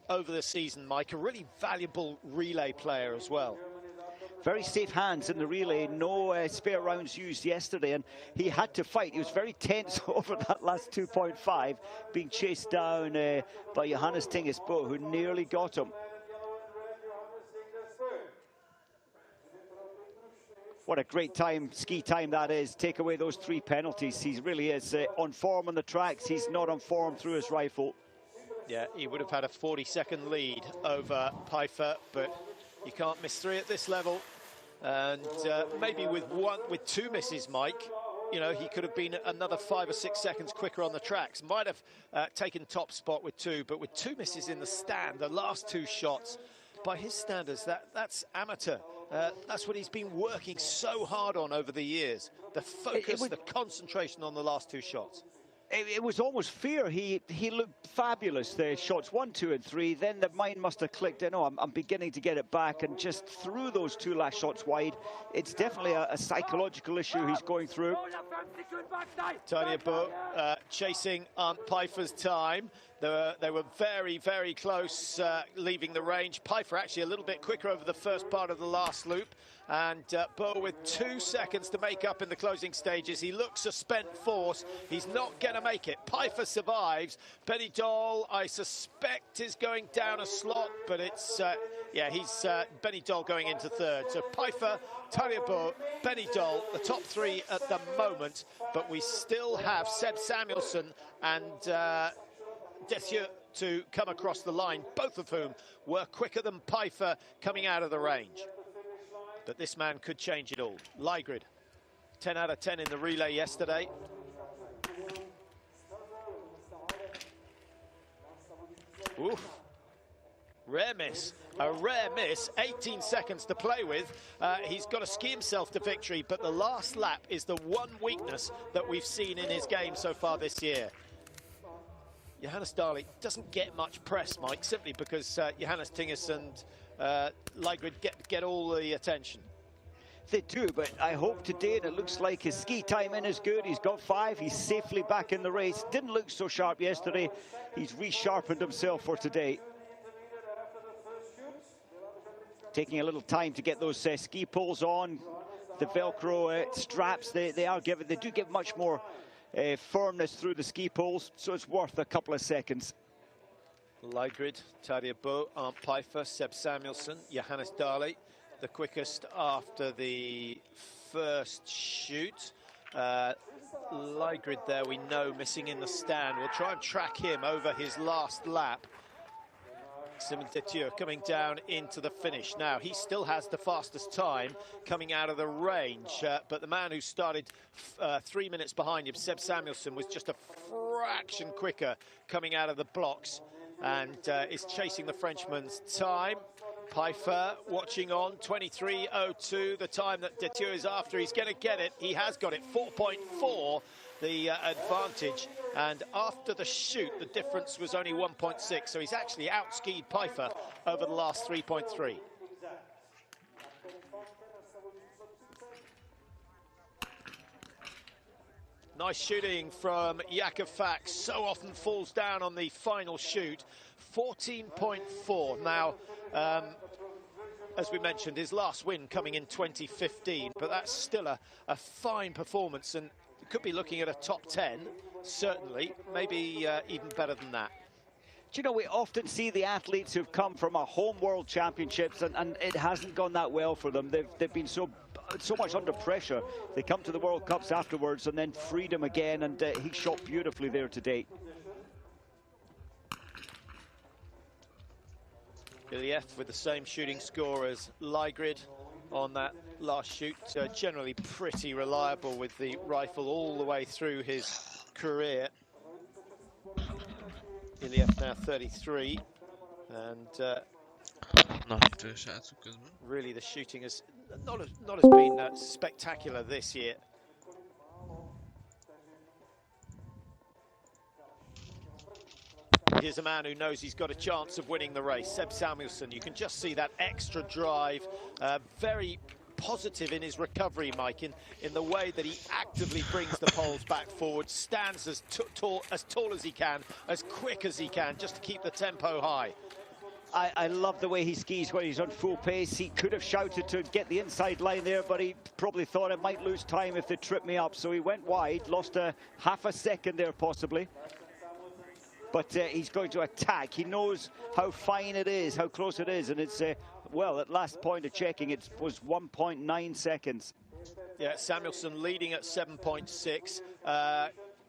over the season, Mike. A really valuable relay player as well. Very safe hands in the relay, no spare rounds used yesterday, and he had to fight. He was very tense over that last 2.5, being chased down by Johannes Tingis, who nearly got him. What a great time, ski time that is. Take away those 3 penalties. He really is on form on the tracks. He's not on form through his rifle. Yeah, he would have had a 40-second lead over Pfeiffer, but you can't miss 3 at this level. And maybe with two misses, Mike, you know, he could have been another 5 or 6 seconds quicker on the tracks. Might have taken top spot with 2, but with 2 misses in the stand, the last 2 shots, by his standards, that's amateur. That's what he's been working so hard on over the years. The focus, the concentration on the last 2 shots. It was almost fear. He looked fabulous. The shots 1, 2, and 3. Then the mind must have clicked in. Oh, I'm beginning to get it back, and just threw those 2 last shots wide. It's definitely a psychological issue he's going through. Tanya Bo chasing Arndt Pfeiffer's time. They were very, very close leaving the range. Pfeiffer actually a little bit quicker over the first part of the last loop. And Bo with 2 seconds to make up in the closing stages. He looks a spent force. He's not going to make it. Pfeiffer survives. Benny Doll, I suspect, is going down a slot, but it's, yeah, he's Benny Doll going into 3rd. So Pfeiffer, Tanya Bo, Benny Doll, the top 3 at the moment, but we still have Seb Samuelsson and Dessieux to come across the line, both of whom were quicker than Pfeiffer coming out of the range. But this man could change it all. Lygrid, 10 out of 10 in the relay yesterday. Oof. Rare miss, a rare miss, 18 seconds to play with. He's got to ski himself to victory, but the last lap is the one weakness that we've seen in his game so far this year. Johannes Daly doesn't get much press, Mike, simply because Johannes Tingis and Lygrid get all the attention. They do, but I hope today, and it looks like his ski timing is good. He's got 5. He's safely back in the race. Didn't look so sharp yesterday. He's resharpened himself for today. Taking a little time to get those ski poles on. The Velcro straps, they do give much more firmness through the ski poles, so it's worth a couple of seconds. Lygrid, Tanya Bo, Arndt Pfeiffer, Seb Samuelsson, Johannes Daly, the quickest after the first shoot. Lygrid there, we know, missing in the stand. We'll try and track him over his last lap. Simon Detieux coming down into the finish. Now, he still has the fastest time coming out of the range, but the man who started 3 minutes behind him, Seb Samuelsson, was just a fraction quicker coming out of the blocks and is chasing the Frenchman's time. Pfeiffer watching on, 23:02, the time that Detieux is after. He's going to get it. He has got it, 4.4, the advantage. And after the shoot, the difference was only 1.6. So he's actually outskied Pfeiffer over the last 3.3. Nice shooting from Jakub Fax. So often falls down on the final shoot. 14.4. Now, as we mentioned, his last win coming in 2015, but that's still a fine performance, and could be looking at a top 10, certainly, maybe even better than that. Do you know, we often see the athletes who've come from our home world championships and it hasn't gone that well for them. They've been so much under pressure. They come to the World Cups afterwards and then freedom again, and he shot beautifully there today. Iliev with the same shooting score as Lygrid on that last shoot. Generally pretty reliable with the rifle all the way through his career. Iliev now 33, and really the shooting has not as been that spectacular this year. Here's a man who knows he's got a chance of winning the race, Seb Samuelsson. You can just see that extra drive, very positive in his recovery, Mike, in the way that he actively brings the poles back forward, stands as tall as he can, as quick as he can, just to keep the tempo high. I love the way he skis when he's on full pace. He could have shouted to get the inside line there, but he probably thought it might lose time if they trip me up. So he went wide, lost half a second there possibly. But he's going to attack. He knows how fine it is, how close it is. And it's, well, at last point of checking, it was 1.9 seconds. Yeah, Samuelsson leading at 7.6.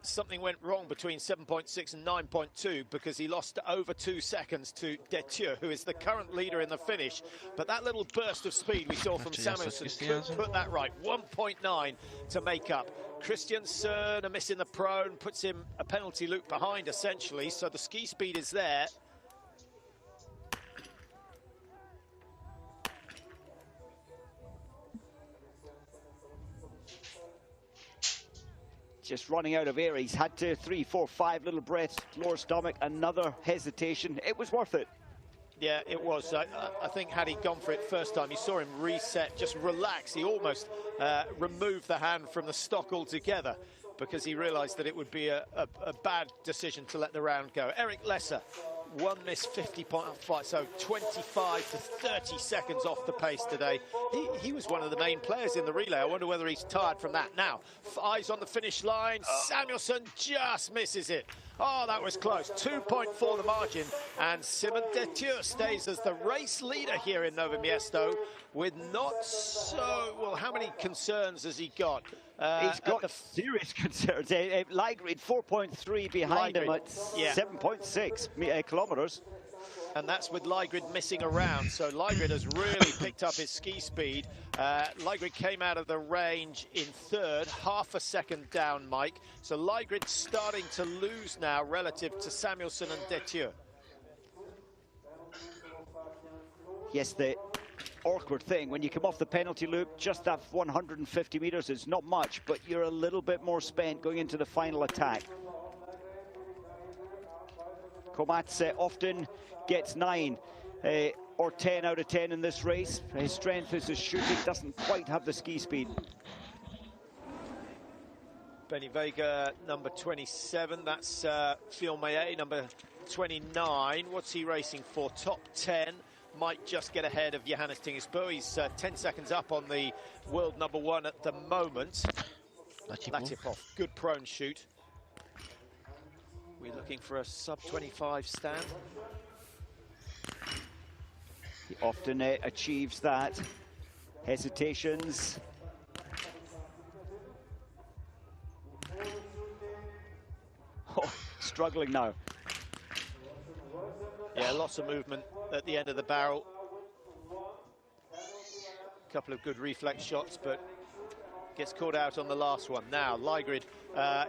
something went wrong between 7.6 and 9.2 because he lost over 2 seconds to Detieux, who is the current leader in the finish. But that little burst of speed we saw from Samuelson could put that right. 1.9 to make up. Christiansen, a miss in the prone, puts him a penalty loop behind, essentially. So the ski speed is there. Just running out of air. He's had to 3, 4, 5 little breaths, lower stomach, another hesitation. It was worth it. Yeah, it was. I think had he gone for it first time, you saw him reset, just relax. He almost removed the hand from the stock altogether because he realised that it would be a bad decision to let the round go. Eric Lesser, one miss, 50.5, so 25 to 30 seconds off the pace today. He was one of the main players in the relay. I wonder whether he's tired from that. Now, eyes on the finish line. Samuelson just misses it. Oh, that was close. 2.4 the margin, and Simon Detieux stays as the race leader here in Nové Město with not so... Well, how many concerns has he got? He's got serious concerns. Ligrid 4.3 behind him at 7.6 kilometers. And that's with Ligrid missing around. So Ligrid has really picked up his ski speed. Ligrid came out of the range in third, half a second down, Mike. So Ligrid starting to lose now relative to Samuelson and Detieux. Yes, the awkward thing, when you come off the penalty loop, just that 150 meters is not much, but you're a little bit more spent going into the final attack. Komats often gets 9 or 10 out of 10 in this race. His strength is his shooting, doesn't quite have the ski speed. Benny Vega, number 27. That's Phil Maillet, number 29. What's he racing for? Top 10. Might just get ahead of Johannes Tingesbo. He's 10 seconds up on the world number 1 at the moment. Latipov, good prone shoot. We're looking for a sub-25 stand. He often achieves that. Hesitations. Oh, struggling now. Yeah, lots of movement at the end of the barrel. A couple of good reflex shots, but gets caught out on the last one. Now, Ligrid,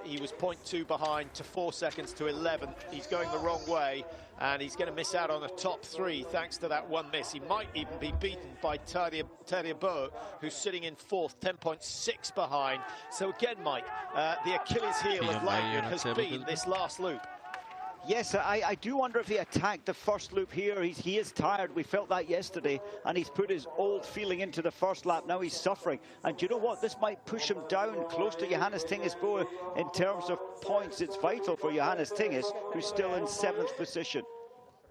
he was 0.2 behind to 4 seconds to 11. He's going the wrong way, and he's going to miss out on the top 3 thanks to that one miss. He might even be beaten by Tadiabo, who's sitting in 4th, 10.6 behind. So again, Mike, the Achilles heel of Ligrid has been this last loop. Yes, I do wonder if he attacked the first loop here. He is tired. We felt that yesterday. And he's put his old feeling into the first lap. Now he's suffering. And do you know what? This might push him down close to Johannes Tingesbo in terms of points. It's vital for Johannes Tinges, who's still in 7th position.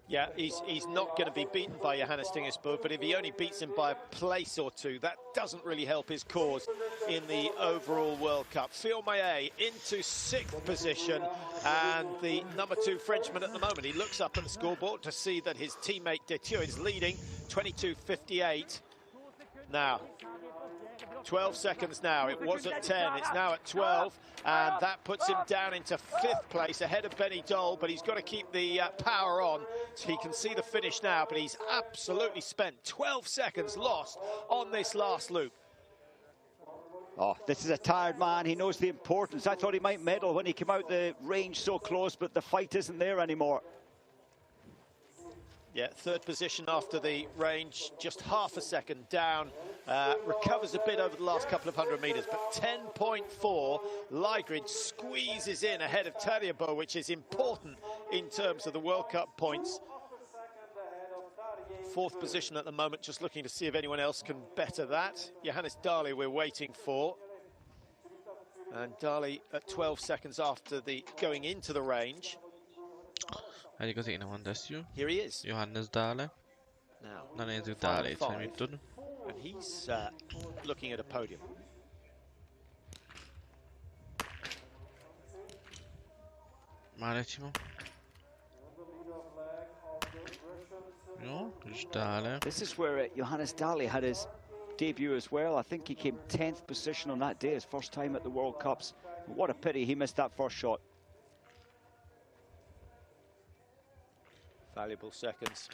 Yeah, he's not going to be beaten by Johannes Tingesbo, but if he only beats him by a place or 2, that doesn't really help his cause in the overall World Cup. Phil Maillet into 6th position, and the number 2 Frenchman at the moment. He looks up at the scoreboard to see that his teammate Detieux is leading, 22.58. Now, 12 seconds now. It was at 10, it's now at 12, and that puts him down into 5th place ahead of Benny Dole, but he's got to keep the power on so he can see the finish now, but he's absolutely spent 12 seconds lost on this last loop. Oh, this is a tired man. He knows the importance. I thought he might medal when he came out the range so close, but the fight isn't there anymore. Yeah, 3rd position after the range, just half a second down. Recovers a bit over the last couple of 100 meters, but 10.4. Ligrid squeezes in ahead of Tadiabo, which is important in terms of the World Cup points. 4th position at the moment, just looking to see if anyone else can better that. Johannes Dali we're waiting for. And Dali at 12 seconds after the going into the range. Here he is. Johannes Dale. Now, Dale, and he's looking at a podium. This is where Johannes Dali had his debut as well. I think he came 10th position on that day, his first time at the World Cups. What a pity he missed that first shot. Valuable seconds.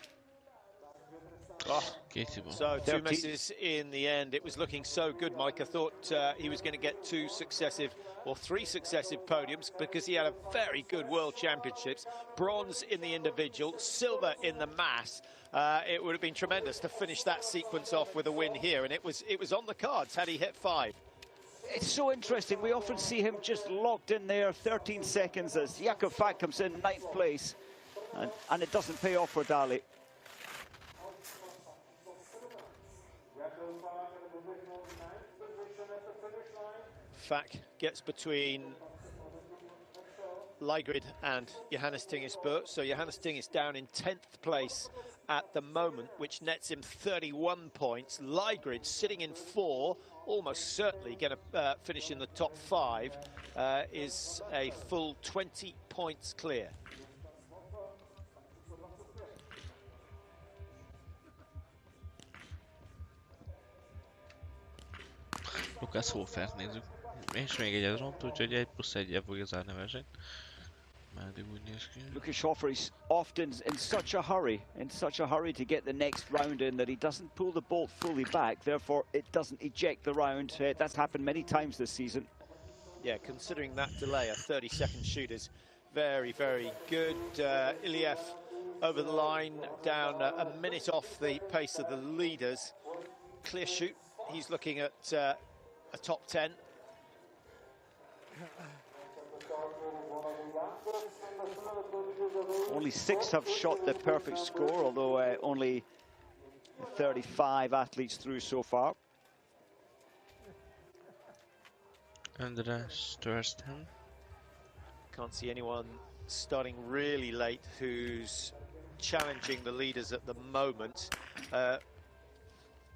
Oh, Kétségbe. so 2 13. misses in the end. It was looking so good, Mike. I thought he was going to get 3 successive podiums because he had a very good World Championships. Bronze in the individual, silver in the mass. It would have been tremendous to finish that sequence off with a win here, and it was on the cards had he hit 5. It's so interesting. We often see him just locked in there, 13 seconds, as Jakob Fak comes in 9th place, and it doesn't pay off for Dali. Fak gets between Leigrid and Johannes Tingesbø. So Johannes Tinges down in 10th place at the moment, which nets him 31 points. Leigrid sitting in 4, almost certainly going to finish in the top 5, is a full 20 points clear. Lukács Hofert nézzük. És még egyet ront, úgyhogy 1+1-jel fogja zárni a versenyt. Már úgy néz ki. Lucas Hofer is often in such a hurry to get the next round in that he doesn't pull the bolt fully back, therefore it doesn't eject the round. That's happened many times this season. Yeah, considering that delay, a 30-second shoot is very, very good. Iliev over the line, down a minute off the pace of the leaders. Clear shoot, he's looking at a top 10. Only 6 have shot the perfect score, although only 35 athletes through so far. András Törsten. Can't see anyone starting really late who's challenging the leaders at the moment.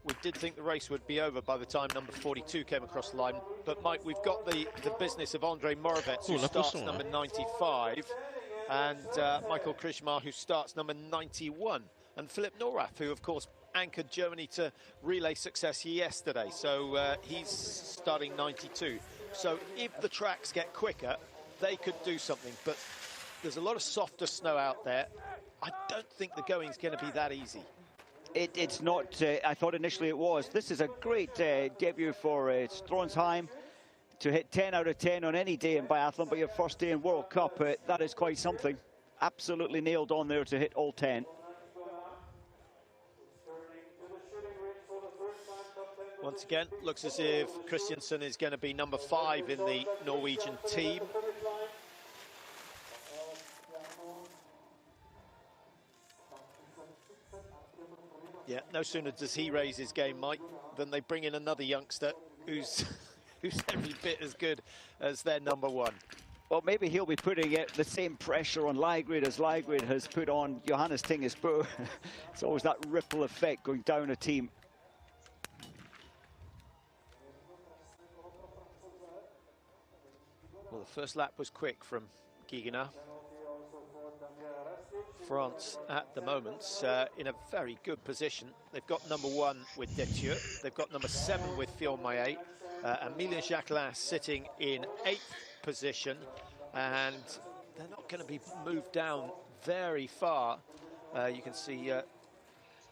We did think the race would be over by the time number 42 came across the line, but Mike, we've got the business of Andrei Moravec, who starts number 95, and Michael Krishmar, who starts number 91, and Philip Norath, who of course anchored Germany to relay success yesterday, so he's starting 92. So if the tracks get quicker, they could do something, but there's a lot of softer snow out there. I don't think the going's going to be that easy. It's not, I thought initially it was. This is a great debut for Stronsheim to hit 10 out of 10 on any day in biathlon, but your first day in World Cup, that is quite something. Absolutely nailed on there to hit all 10. Once again, looks as if Christiansen is going to be number 5 in the Norwegian team. Yeah, no sooner does he raise his game, Mike, than they bring in another youngster who's every bit as good as their number 1. Well, maybe he'll be putting the same pressure on Leigrid as Leigrid has put on Johannes Tingesbø. It's always that ripple effect going down a team. Well, the first lap was quick from Guigenard. France at the moment in a very good position. They've got number 1 with Detieux. They've got number 7 with Fiormaillet. Emilien Jacquelin sitting in 8th position, and they're not going to be moved down very far. You can see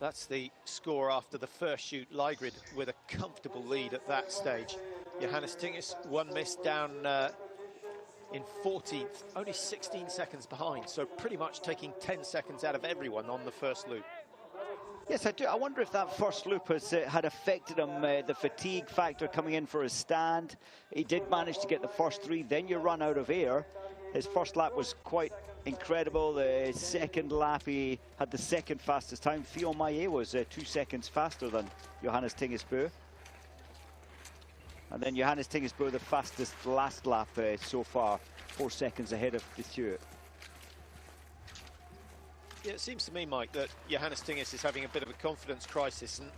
that's the score after the first shoot. Leigrid with a comfortable lead at that stage. Johannes Tinges, 1 miss down in 14th, only 16 seconds behind, so pretty much taking 10 seconds out of everyone on the first loop. Yes, I do. I wonder if that first loop has had affected him, the fatigue factor coming in for his stand. He did manage to get the first 3, then you run out of air. His first lap was quite incredible. The second lap, he had the second fastest time. Fiormaillet was 2 seconds faster than Johannes Tingesbø. And then Johannes Tingesbø, the fastest last lap so far, 4 seconds ahead of Detieux. Yeah, it seems to me, Mike, that Johannes Tinges is having a bit of a confidence crisis. And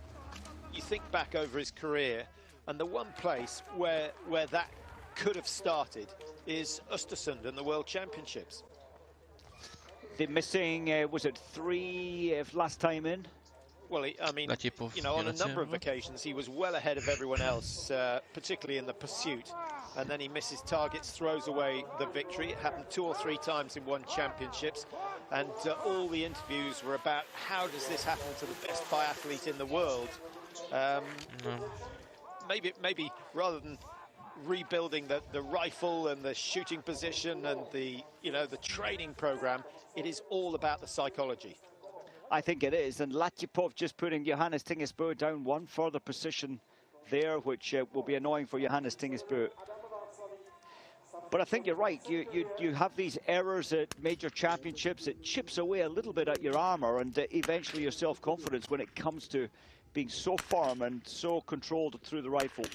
you think back over his career, and the one place where that could have started is Östersund and the World Championships. The missing, was it 3 last time in? Well, I mean, you know, on a number of occasions, he was well ahead of everyone else, particularly in the pursuit. And then he misses targets, throws away the victory. It happened 2 or 3 times in one championships. And all the interviews were about how does this happen to the best biathlete in the world? Maybe rather than rebuilding the rifle and the shooting position and the training program, it is all about the psychology. I think it is, and Latypov just putting Johannes Tingesbø down 1 further position there, which will be annoying for Johannes Tingesbø. But I think you're right. You have these errors at major championships. It chips away a little bit at your armour and eventually your self-confidence when it comes to being so firm and so controlled through the rifle.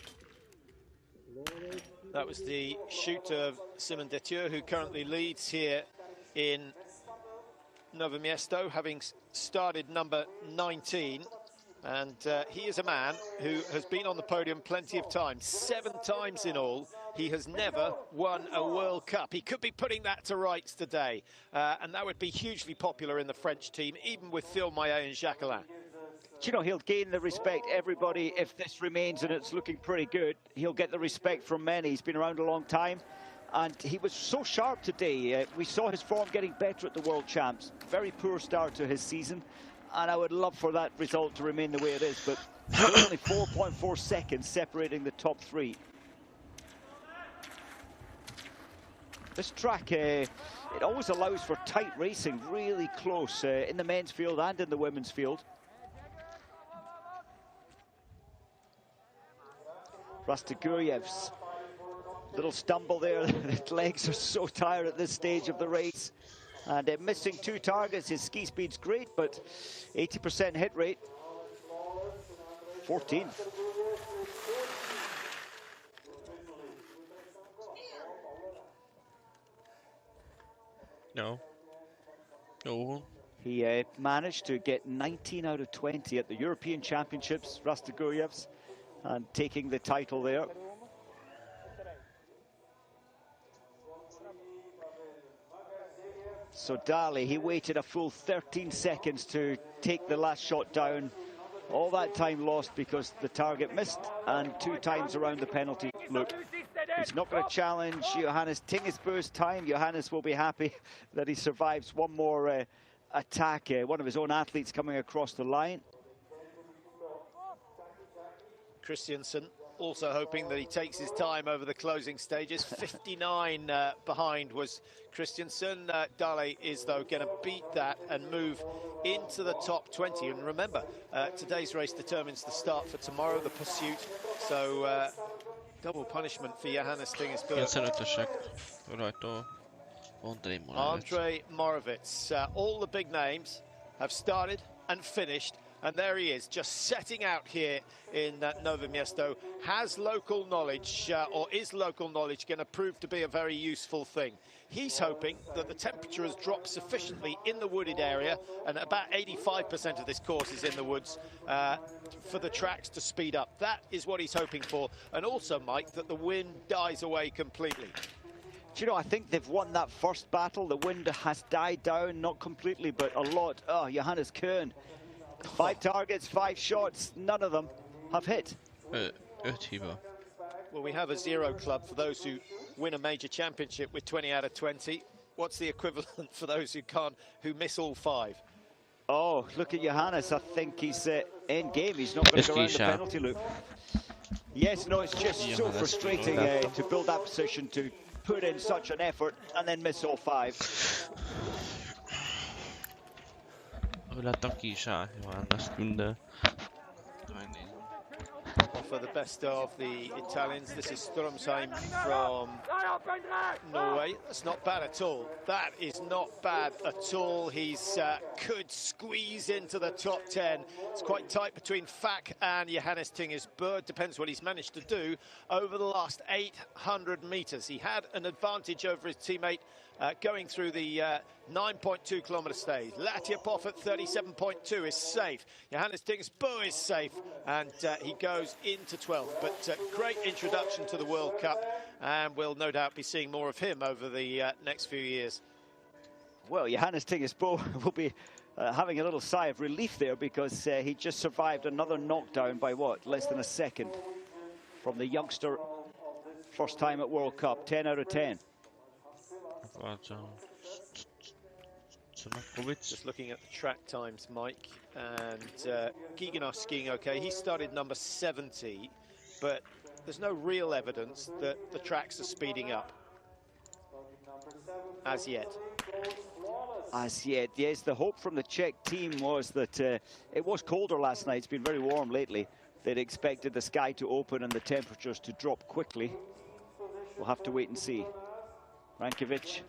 That was the shoot of Simon Detieu, who currently leads here in Nové Město, having started number 19. And he is a man who has been on the podium plenty of times, 7 times in all. He has never won a World Cup. He could be putting that to rights today. And that would be hugely popular in the French team, even with Phil Maillet and Jacquelin. You know, he'll gain the respect. Everybody, if this remains and it's looking pretty good, he'll get the respect from many. He's been around a long time. And he was so sharp today. We saw his form getting better at the World Champs. Very poor start to his season. And I would love for that result to remain the way it is. But only 4.4 seconds separating the top 3. This track, it always allows for tight racing, really close in the men's field and in the women's field. Rastiguriev's little stumble there. His legs are so tired at this stage of the race. And missing 2 targets. His ski speed's great, but 80% hit rate. 14th. No. He managed to get 19 out of 20 at the European Championships, Rastiguriev's, and taking the title there. So Dali, he waited a full 13 seconds to take the last shot down. All that time lost because the target missed, and 2 times around the penalty. Look, he's not going to challenge Johannes Tingesbø's time. Johannes will be happy that he survives one more attack. One of his own athletes coming across the line. Christiansen also hoping that he takes his time over the closing stages. 59 behind was Christiansen. Dale is, though, going to beat that and move into the top 20. And remember, today's race determines the start for tomorrow, the pursuit. So double punishment for Johannes Tingesbø. Andrej Moravec. All the big names have started and finished. And there he is, just setting out here in Nové Město. Has local knowledge, or is local knowledge going to prove to be a very useful thing? He's hoping that the temperature has dropped sufficiently in the wooded area, and about 85% of this course is in the woods, for the tracks to speed up. That is what he's hoping for. And also, Mike, that the wind dies away completely. Do you know, I think they've won that first battle. The wind has died down, not completely, but a lot. Oh, Johannes Kuhn. 5 targets, 5 shots, none of them have hit. Well, we have a 0 club for those who win a major championship with 20 out of 20. What's the equivalent for those who miss all 5? Oh, look at Johannes. I think he's in game. He's not going to go around the penalty loop. Yes, no, it's just so frustrating to build that position, to put in such an effort and then miss all 5. For the best of the Italians, this is Strømsheim from Norway. That's not bad at all. That is not bad at all. He's could squeeze into the top 10. It's quite tight between Fak and Johannes Tingesbø. Depends what he's managed to do over the last 800 meters. He had an advantage over his teammate going through the 9.2 kilometer stage. Latypov at 37.2 is safe. Johannes Tingesbø is safe, and he goes into 12th. But great introduction to the World Cup, and we'll no doubt be seeing more of him over the next few years. Well, Johannes Tingesbø will be having a little sigh of relief there because he just survived another knockdown by what, less than a second from the youngster. First time at World Cup, 10 out of 10. Just looking at the track times, Mike, and Geoghegan skiing okay. He started number 70, but there's no real evidence that the tracks are speeding up as yet. As yet, yes. The hope from the Czech team was that it was colder last night. It's been very warm lately. They'd expected the sky to open and the temperatures to drop quickly. We'll have to wait and see. Rankovic.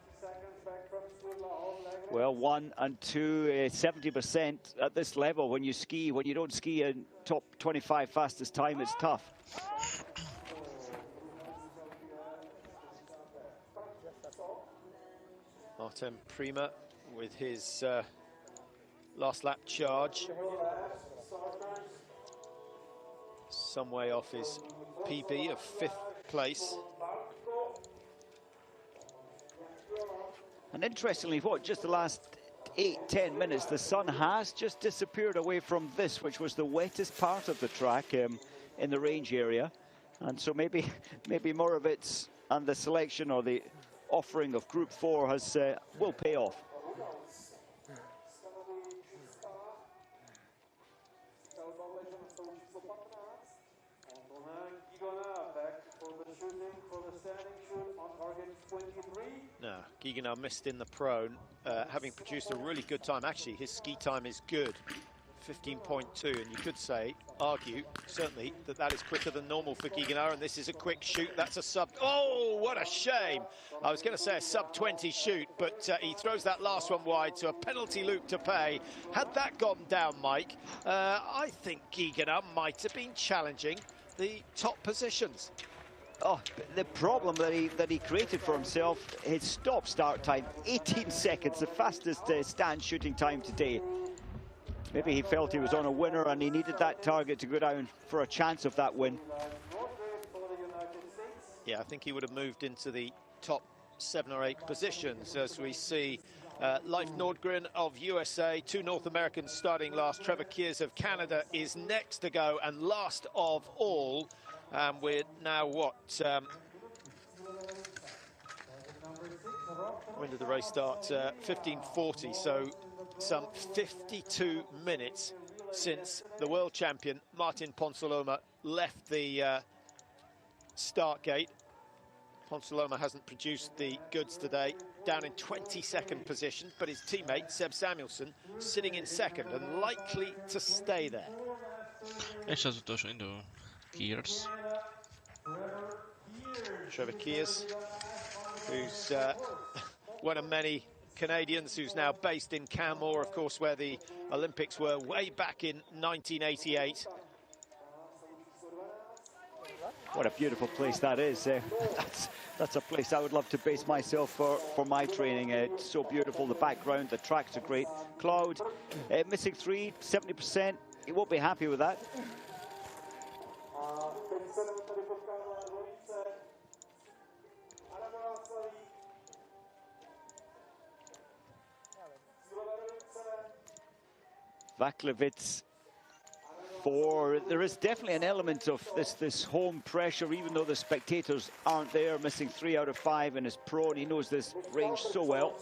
Well, 1 and 2, 70% at this level. When you ski, when you don't ski in top 25 fastest time, it's tough. Artem Prima with his last lap charge. Some way off his PB of 5th place. And interestingly, just the last 8-10 minutes, the sun has just disappeared away from this, which was the wettest part of the track in the range area. And so maybe more of it's, and the selection or the offering of Group 4 has will pay off. No, Geoghegan missed in the prone, having produced a really good time. Actually, his ski time is good, 15.2, and you could argue, certainly, that is quicker than normal for Geoghegan, and this is a quick shoot. That's a sub. Oh, what a shame! I was going to say a sub-20 shoot, but he throws that last one wide, so a penalty loop to pay. Had that gone down, Mike, I think Geoghegan might have been challenging the top positions. Oh, the problem that he created for himself, his stop-start time, 18 seconds, the fastest stand shooting time today. Maybe he felt he was on a winner and he needed that target to go down for a chance of that win. Yeah, I think he would have moved into the top 7 or 8 positions as we see Leif Nordgren of USA, 2 North Americans starting last. Trevor Kears of Canada is next to go, and last of all, we're now what? When did the race start? 15:40, so some 52 minutes since the world champion Martin Ponsiluoma left the start gate. Ponsiluoma hasn't produced the goods today, down in 22nd position, but his teammate Seb Samuelsson sitting in 2nd and likely to stay there. És az utolsó indul Kears. Trevor Kears, who's one of many Canadians who's now based in Canmore, of course, where the Olympics were way back in 1988. What a beautiful place that is. That's a place I would love to base myself for my training. It's so beautiful, the background, the tracks are great. Cloud, missing 3, 70%. He won't be happy with that. Vaklevitz 4. There is definitely an element of this home pressure, even though the spectators aren't there. Missing 3 out of 5 in his pro, and he knows this range so well.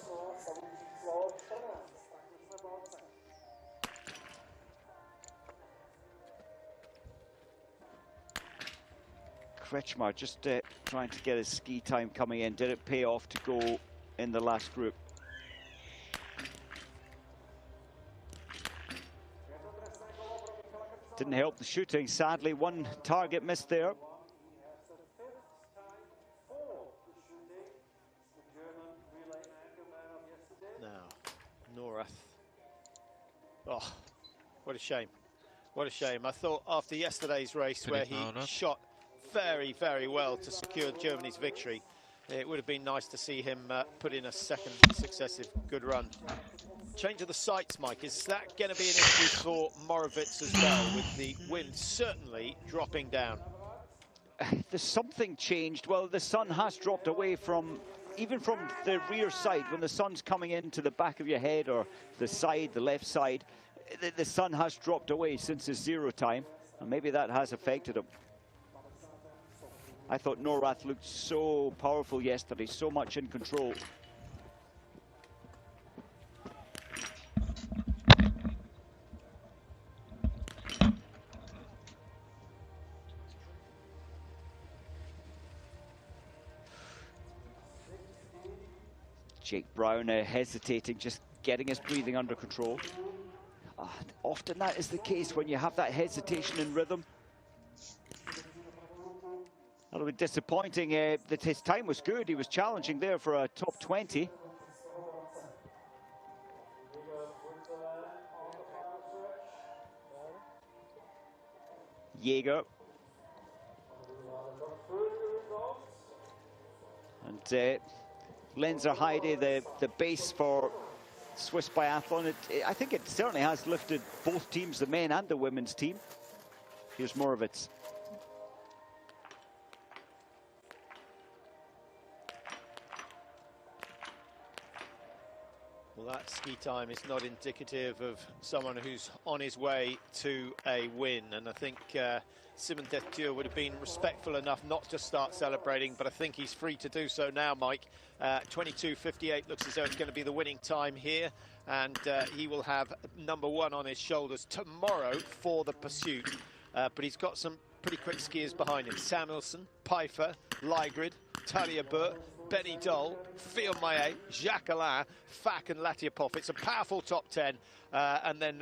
Kretschmar just trying to get his ski time coming in. Did it pay off to go in the last group? Didn't help the shooting, sadly. 1 target missed there. Now, Norath. Oh, what a shame. What a shame. I thought after yesterday's race where he shot very, very well to secure Germany's victory, it would have been nice to see him put in a 2nd successive good run. Change of the sights, Mike, is that going to be an issue for Morovitz as well, with the wind certainly dropping down? There's something changed. Well, the sun has dropped away from even from the rear side, when the sun's coming into the back of your head or the side, the left side, the sun has dropped away since the zero time, and maybe that has affected him. I thought Norath looked so powerful yesterday, so much in control. Jake Brown hesitating, just getting his breathing under control. Often that is the case when you have that hesitation in rhythm. That'll be disappointing. That his time was good. He was challenging there for a top 20. Jaeger. And Lenzer Heide, the base for Swiss Biathlon. I think it certainly has lifted both teams, the men and the women's team. Here's Morovitz. Well, that ski time is not indicative of someone who's on his way to a win, and I think Simon Dethur would have been respectful enough not to start celebrating, but I think he's free to do so now, Mike. 22:58 looks as though it's going to be the winning time here, and he will have number one on his shoulders tomorrow for the pursuit. But he's got some pretty quick skiers behind him. Samuelson, Pfeiffer, Lygrid, Talia Burt, Benny Doll, Fielmayer, Jacques Alain, Fak and Latiapov. It's a powerful top 10, and then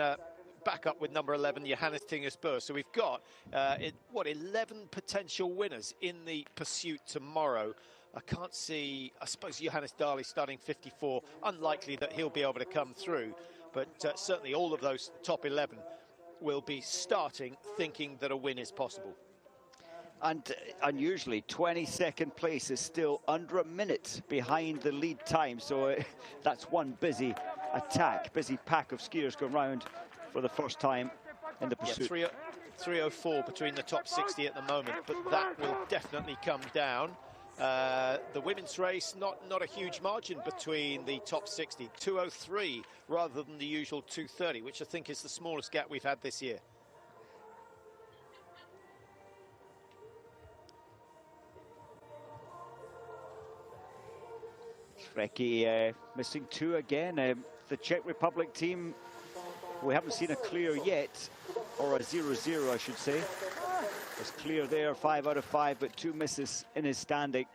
back up with number 11, Johannes Tingersbø. So we've got, 11 potential winners in the pursuit tomorrow. I can't see, I suppose Johannes Daly starting 54, unlikely that he'll be able to come through, but certainly all of those top 11 will be starting thinking that a win is possible. And unusually, 22nd place is still under a minute behind the lead time. So that's one busy attack, busy pack of skiers going round for the first time in the pursuit. Yeah, 3:04 between the top 60 at the moment, but that will definitely come down. The women's race, not a huge margin between the top 60. 2:03 rather than the usual 2:30, which I think is the smallest gap we've had this year. Recchi missing two again. The Czech Republic team, we haven't seen a clear yet, or a 0-0 I should say. It's clear there, 5 out of 5, but 2 misses in his standing.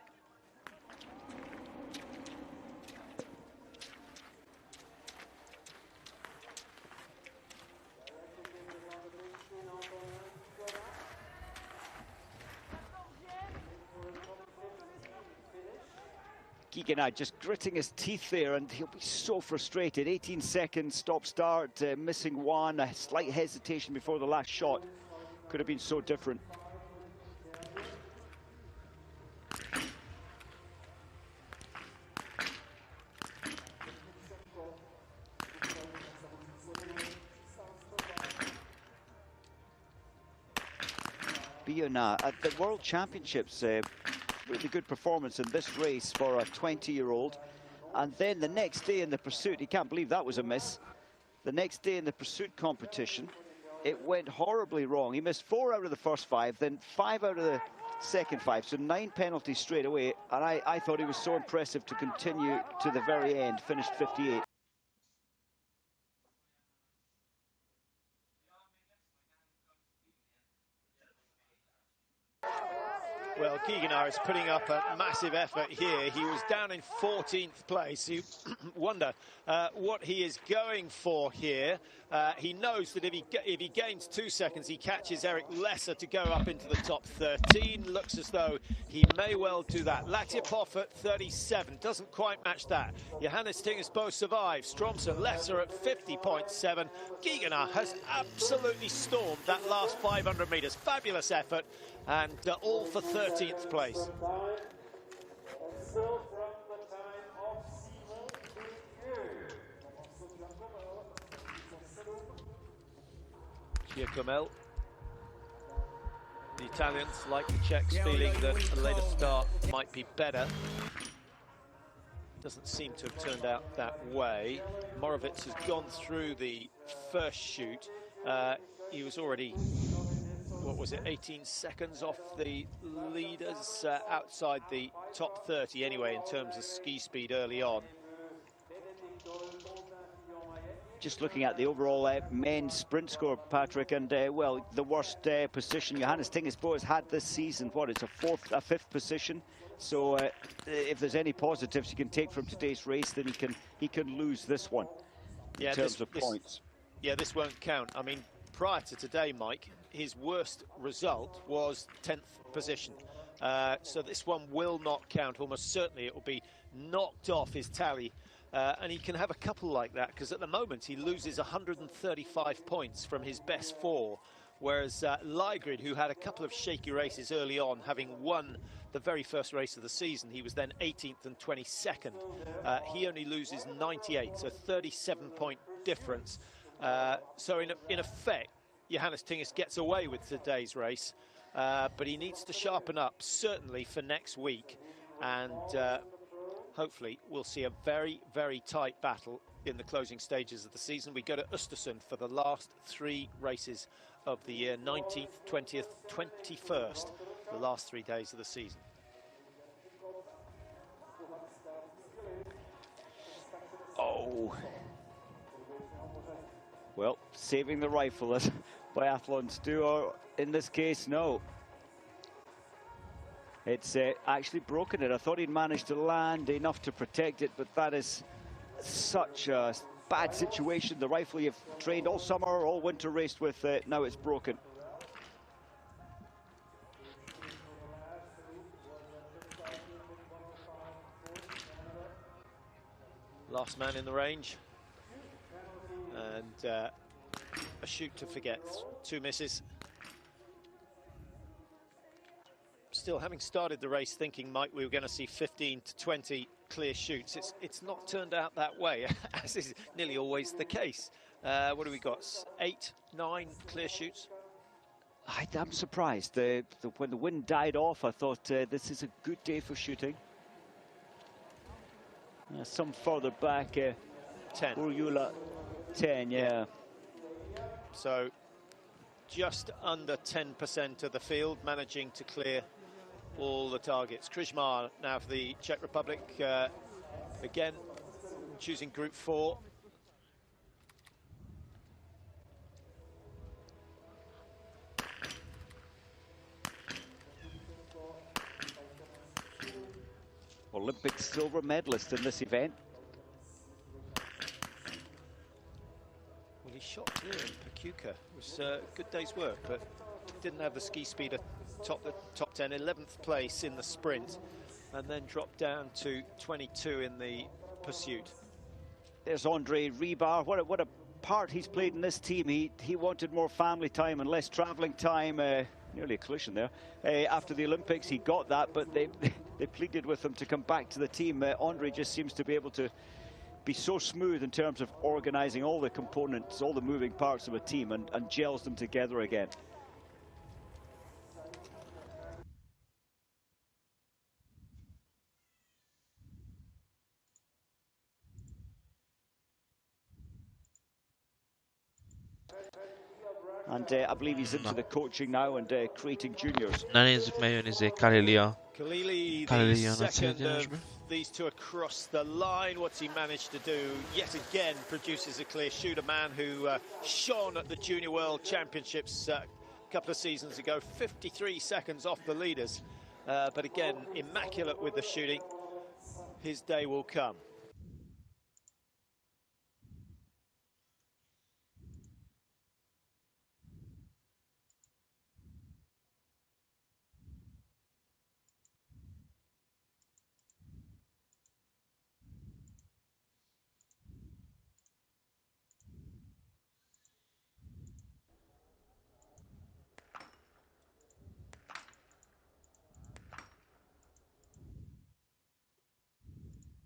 Keegan just gritting his teeth there, and he'll be so frustrated. 18 seconds stop-start, missing one, a slight hesitation before the last shot. Could have been so different. Biona at the World Championships, really good performance in this race for a 20-year-old. And then the next day in the pursuit, he can't believe that was a miss. The next day in the pursuit competition, it went horribly wrong. He missed 4 out of the first 5, then 5 out of the second 5, so 9 penalties straight away. And I thought he was so impressive to continue to the very end, finished 58. Well, Keeganar is putting up a massive effort here. He was down in 14th place. You wonder what he is going for here. He knows that if he gains 2 seconds, he catches Eric Lesser to go up into the top 13. Looks as though he may well do that. Latiapov at 37, doesn't quite match that. Johannes Tingersbø survives. Stromsen, Lesser at 50.7. Keeganar has absolutely stormed that last 500 metres. Fabulous effort, and all for 13th place. Giacomelli. The Italians, like the Czechs, feeling that a later start might be better. doesn't seem to have turned out that way. Morovitz has gone through the first shoot. He was already, what was it, 18 seconds off the leaders, outside the top 30 anyway in terms of ski speed early on. Just looking at the overall men's sprint score, Patrick, and well, the worst position Johannes Tingesbo has had this season. What, it's a fifth position. So if there's any positives you can take from today's race, then he can lose this one in terms of points. Yeah, this won't count. I mean, prior to today, Mike, his worst result was 10th position. So this one will not count. Almost certainly it will be knocked off his tally. And he can have a couple like that, because at the moment he loses 135 points from his best four, whereas Lygrid, who had a couple of shaky races early on, having won the very first race of the season, he was then 18th and 22nd. He only loses 98, so 37-point difference. So in effect, Johannes Tinges gets away with today's race, but he needs to sharpen up, certainly for next week, and hopefully we'll see a very, very tight battle in the closing stages of the season. We go to Östersund for the last three races of the year, 19th, 20th, 21st, the last 3 days of the season. Oh. Well, saving the rifle as biathlons do, or in this case, no. It's actually broken it. I thought he'd managed to land enough to protect it, but that is such a bad situation. The rifle you've trained all summer, all winter raced with, now it's broken. Last man in the range. And a shoot to forget. 2 misses. Still, having started the race thinking, Mike, we were going to see 15 to 20 clear shoots. It's not turned out that way, as is nearly always the case. What do we got? 8, 9 clear shoots? I'm surprised. When the wind died off, I thought this is a good day for shooting. Some further back, 10. Urjula, 10, yeah. So just under 10% of the field managing to clear all the targets. Kryžmar now for the Czech Republic, again choosing group 4. Olympic silver medalist in this event. Well, he shot clear in Pachuca. It was a good day's work, but didn't have the ski speed to top the top 10. 11th place in the sprint, and then dropped down to 22 in the pursuit. There's Andre Rebar. What a part he's played in this team. He wanted more family time and less travelling time. Nearly a collision there. After the Olympics, he got that, but they pleaded with him to come back to the team. Andre just seems to be able to be so smooth in terms of organising all the components, all the moving parts of a team, and gels them together again. And I believe he's into the coaching now and creating juniors. Nenézzük, mert jön Kalilia. Kalili, the second of these two across the line. What's he managed to do? Yet again produces a clear shoot. A man who shone at the Junior World Championships a couple of seasons ago. 53 seconds off the leaders. But again, immaculate with the shooting. His day will come.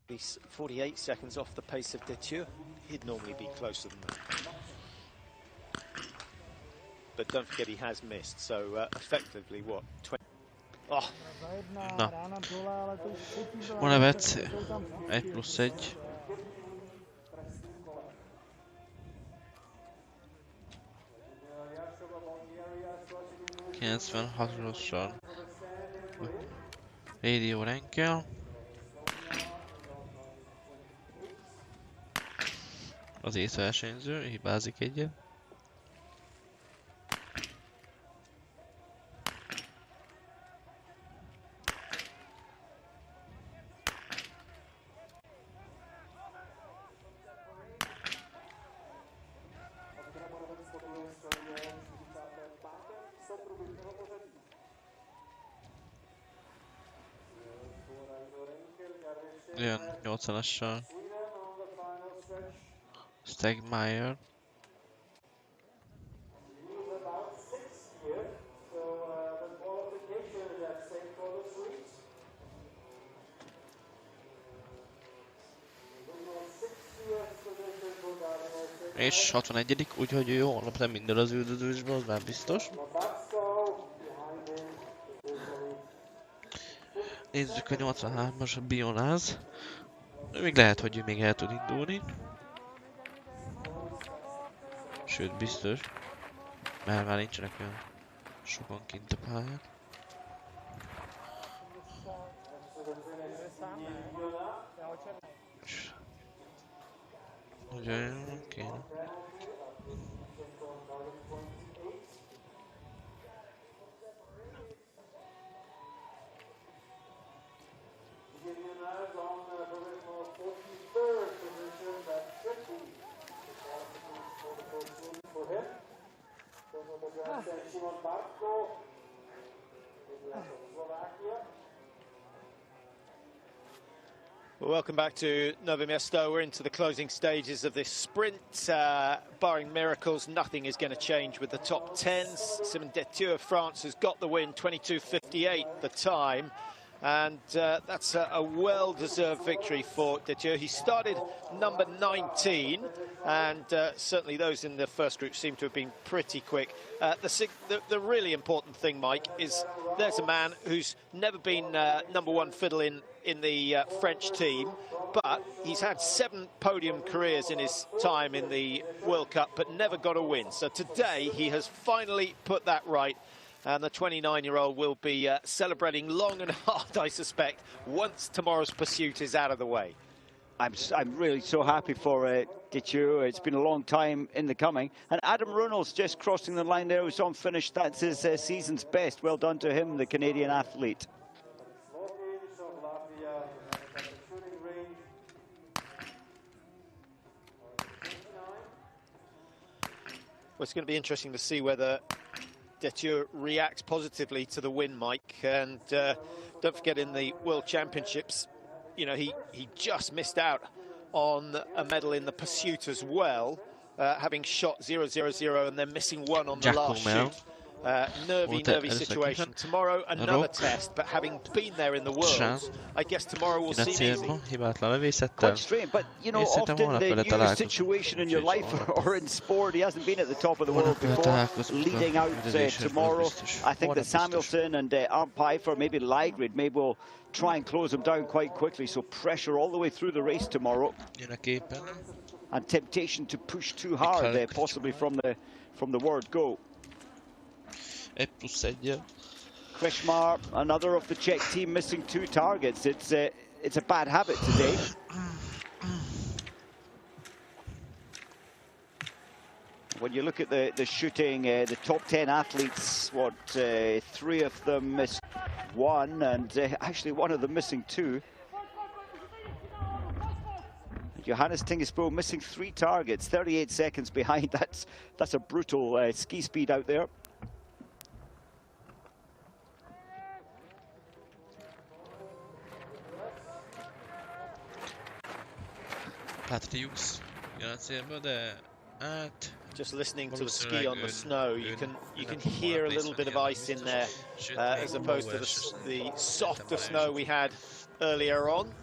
He's 48 seconds off the pace of Detour. He'd normally be closer than that. But don't forget he has missed, so effectively what? Oh, Na. Monevec 1+1. Rossal. Radio Renkel. Az észversenyző, hibázik egyet. Jön 80-assal. Stegmaier. És 61, úgyhogy jó alap nem minden az üldözősből, az már biztos. Nézzük a 83-as, a Bionáz. Még lehet, hogy ő még el tud indulni. Sőt, biztos. Mert már nincsenek olyan sokan kint a pályán. Nagyon jó, kéne. Well, welcome back to Nové Město. We're into the closing stages of this sprint. Barring miracles, nothing is going to change with the top 10s. Simon Detieu of France has got the win, 22:58 the time. And that's a well-deserved victory for Detieu. He started number 19, and certainly those in the first group seem to have been pretty quick. The really important thing, Mike, is there's a man who's never been number one fiddle in the French team, but he's had 7 podium careers in his time in the World Cup, but never got a win. So today he has finally put that right. And the 29-year-old will be celebrating long and hard, I suspect, once tomorrow's pursuit is out of the way. I'm really so happy for Detieu. It's been a long time in the coming. And Adam Reynolds just crossing the line there. Was on finish. That's his season's best. Well done to him, the Canadian athlete. Well, it's going to be interesting to see whether Detieu reacts positively to the win, Mike. And don't forget, in the World Championships, you know, he just missed out on a medal in the pursuit as well, having shot 0-0-0 and then missing one on the last shoot. Nervy situation. Tomorrow, another test, but having been there in the Worlds, I guess tomorrow will seem easy. Quite strange, but you know, often the new situation in your life or in sport, he hasn't been at the top of the world before. Leading out tomorrow, I think that Samuelsson and Arne Pfeiffer, maybe Lygrid, maybe will try and close him down quite quickly. So pressure all the way through the race tomorrow, and temptation to push too hard, possibly from the word go. Krishmar, another of the Czech team, missing 2 targets. It's a bad habit today. When you look at the shooting, the top 10 athletes, 3 of them missed 1, and actually one of them missing 2. Johannes Tingesbo missing 3 targets, 38 seconds behind. That's a brutal ski speed out there. Patriux jön a célba, de hát... Just listening to the ski on the snow, you can hear a little bit of ice in there, as opposed to the softer snow we had earlier on.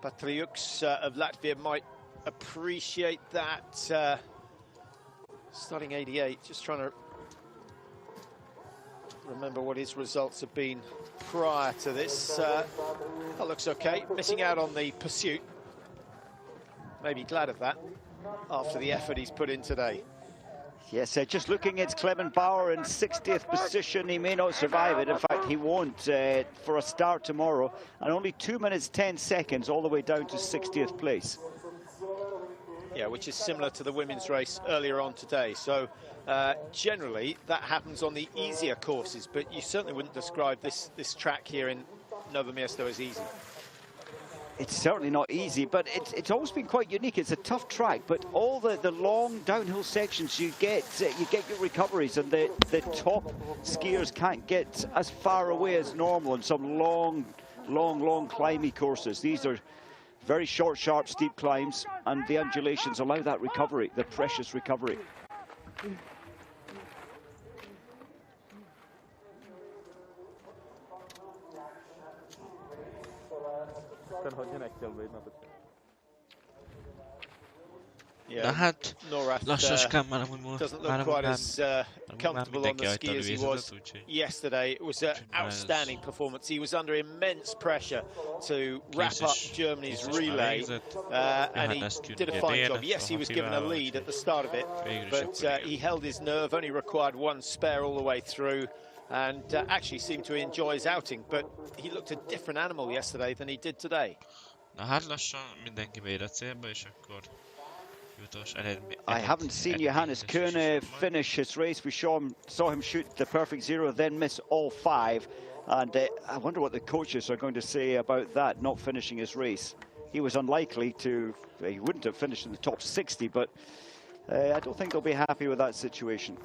Patriux of Latvia might appreciate that. Starting 88, just trying to remember what his results have been prior to this. That looks okay. Missing out on the pursuit. Maybe glad of that after the effort he's put in today. Yes, just looking at Clement Bauer in 60th position. He may not survive it. In fact, he won't for a start tomorrow. And only 2 minutes 10 seconds all the way down to 60th place. Yeah, which is similar to the women's race earlier on today. So generally that happens on the easier courses, but you certainly wouldn't describe this track here in Nové Město as easy. It's certainly not easy, but it's always been quite unique. It's a tough track, but all the long downhill sections you get your recoveries, and the top skiers can't get as far away as normal in some long climby courses. These are very short, sharp, steep climbs, and the undulations allow that recovery, the precious recovery. Yeah, Norath doesn't look quite as comfortable on the ski as he was yesterday. It was an outstanding performance. He was under immense pressure to wrap up Germany's relay, and he did a fine job. Yes, he was given a lead at the start of it, but he held his nerve, only required one spare all the way through, and actually seemed to enjoy his outing. But he looked a different animal yesterday than he did today. I haven't seen Johannes Kuhne finish his race. We saw him shoot the perfect zero, then miss all 5. And I wonder what the coaches are going to say about that, not finishing his race. He was unlikely to, he wouldn't have finished in the top 60, but I don't think they'll be happy with that situation.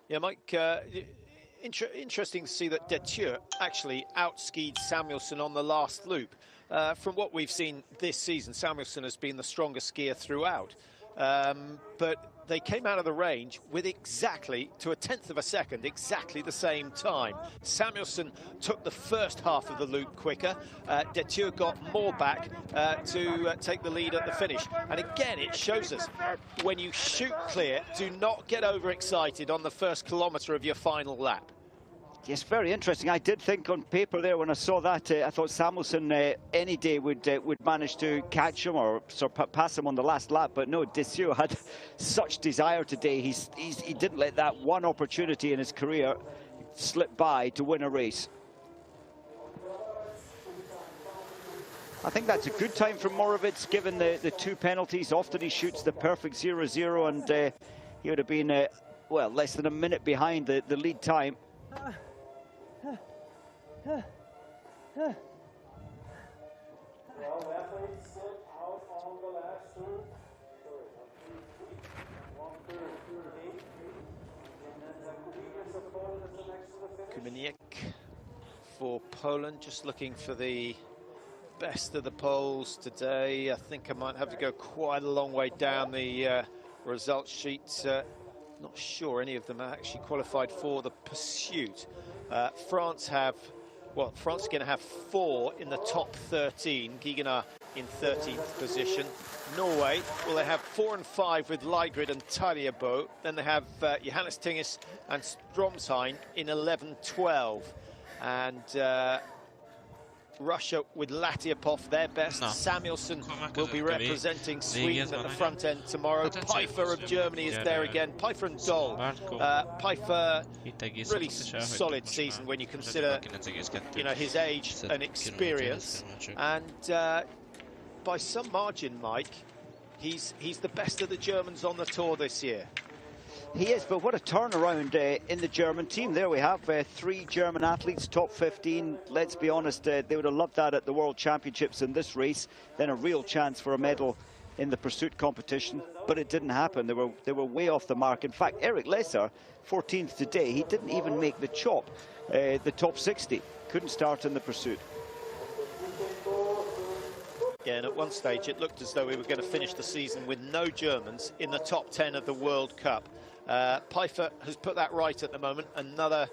Yeah, Mike, interesting to see that Detieu actually outskied Samuelsson on the last loop. From what we've seen this season, Samuelsson has been the strongest skier throughout. But they came out of the range with exactly, to a tenth of a second, exactly the same time. Samuelsson took the first half of the loop quicker. Detieu got more back to take the lead at the finish. And again, it shows us, when you shoot clear, do not get overexcited on the first kilometre of your final lap. Yes, very interesting. I did think on paper there when I saw that, I thought Samuelsson any day would manage to catch him or pass him on the last lap, but no, Detieu had such desire today. He didn't let that one opportunity in his career slip by to win a race. I think that's a good time for Moravec, given the 2 penalties. Often he shoots the perfect 0-0, and he would have been, well, less than a minute behind the lead time. Kumeniek for Poland, just looking for the best of the Poles today. I think I might have to go quite a long way down the results sheet. Not sure any of them are actually qualified for the pursuit. France are going to have 4 in the top 13. Gigenar in 13th position. Norway, well, they have 4 and 5 with Leigrid and Taljebo. Then they have Johannes Tingis and Stromsheim in 11-12. And Russia with Latiapov, their best. Samuelsson will be representing Sweden at the front end tomorrow. Pfeiffer of Germany is there again. Pfeiffer and Doll. Pfeiffer, really solid season when you consider, you know, his age and experience. And by some margin, Mike, he's the best of the Germans on the tour this year. He is, but what a turnaround in the German team. There we have 3 German athletes, top 15. Let's be honest, they would have loved that at the World Championships in this race. Then a real chance for a medal in the pursuit competition, but it didn't happen. They were way off the mark. In fact, Eric Lesser, 14th today, he didn't even make the chop, the top 60. Couldn't start in the pursuit. Yeah, and at one stage it looked as though we were going to finish the season with no Germans in the top 10 of the World Cup. Pfeiffer has put that right at the moment. Another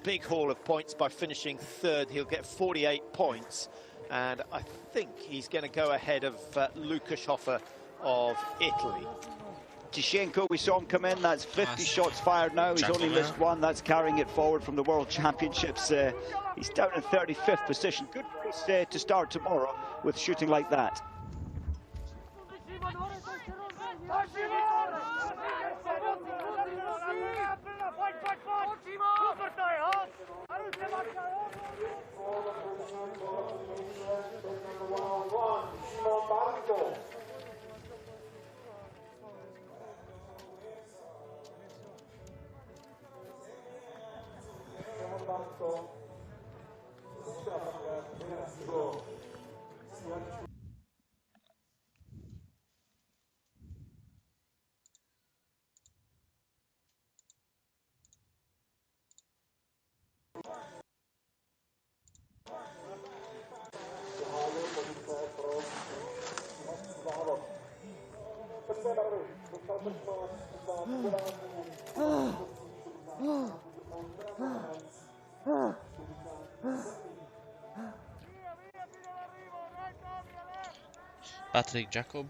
big haul of points by finishing 3rd. He'll get 48 points. And I think he's going to go ahead of Lukas Hofer of Italy. Tishenko, we saw him come in. That's 50 shots fired now. He's only missed one. That's carrying it forward from the World Championships. He's down in 35th position. Good place to start tomorrow with shooting like that. Patrick Jacob.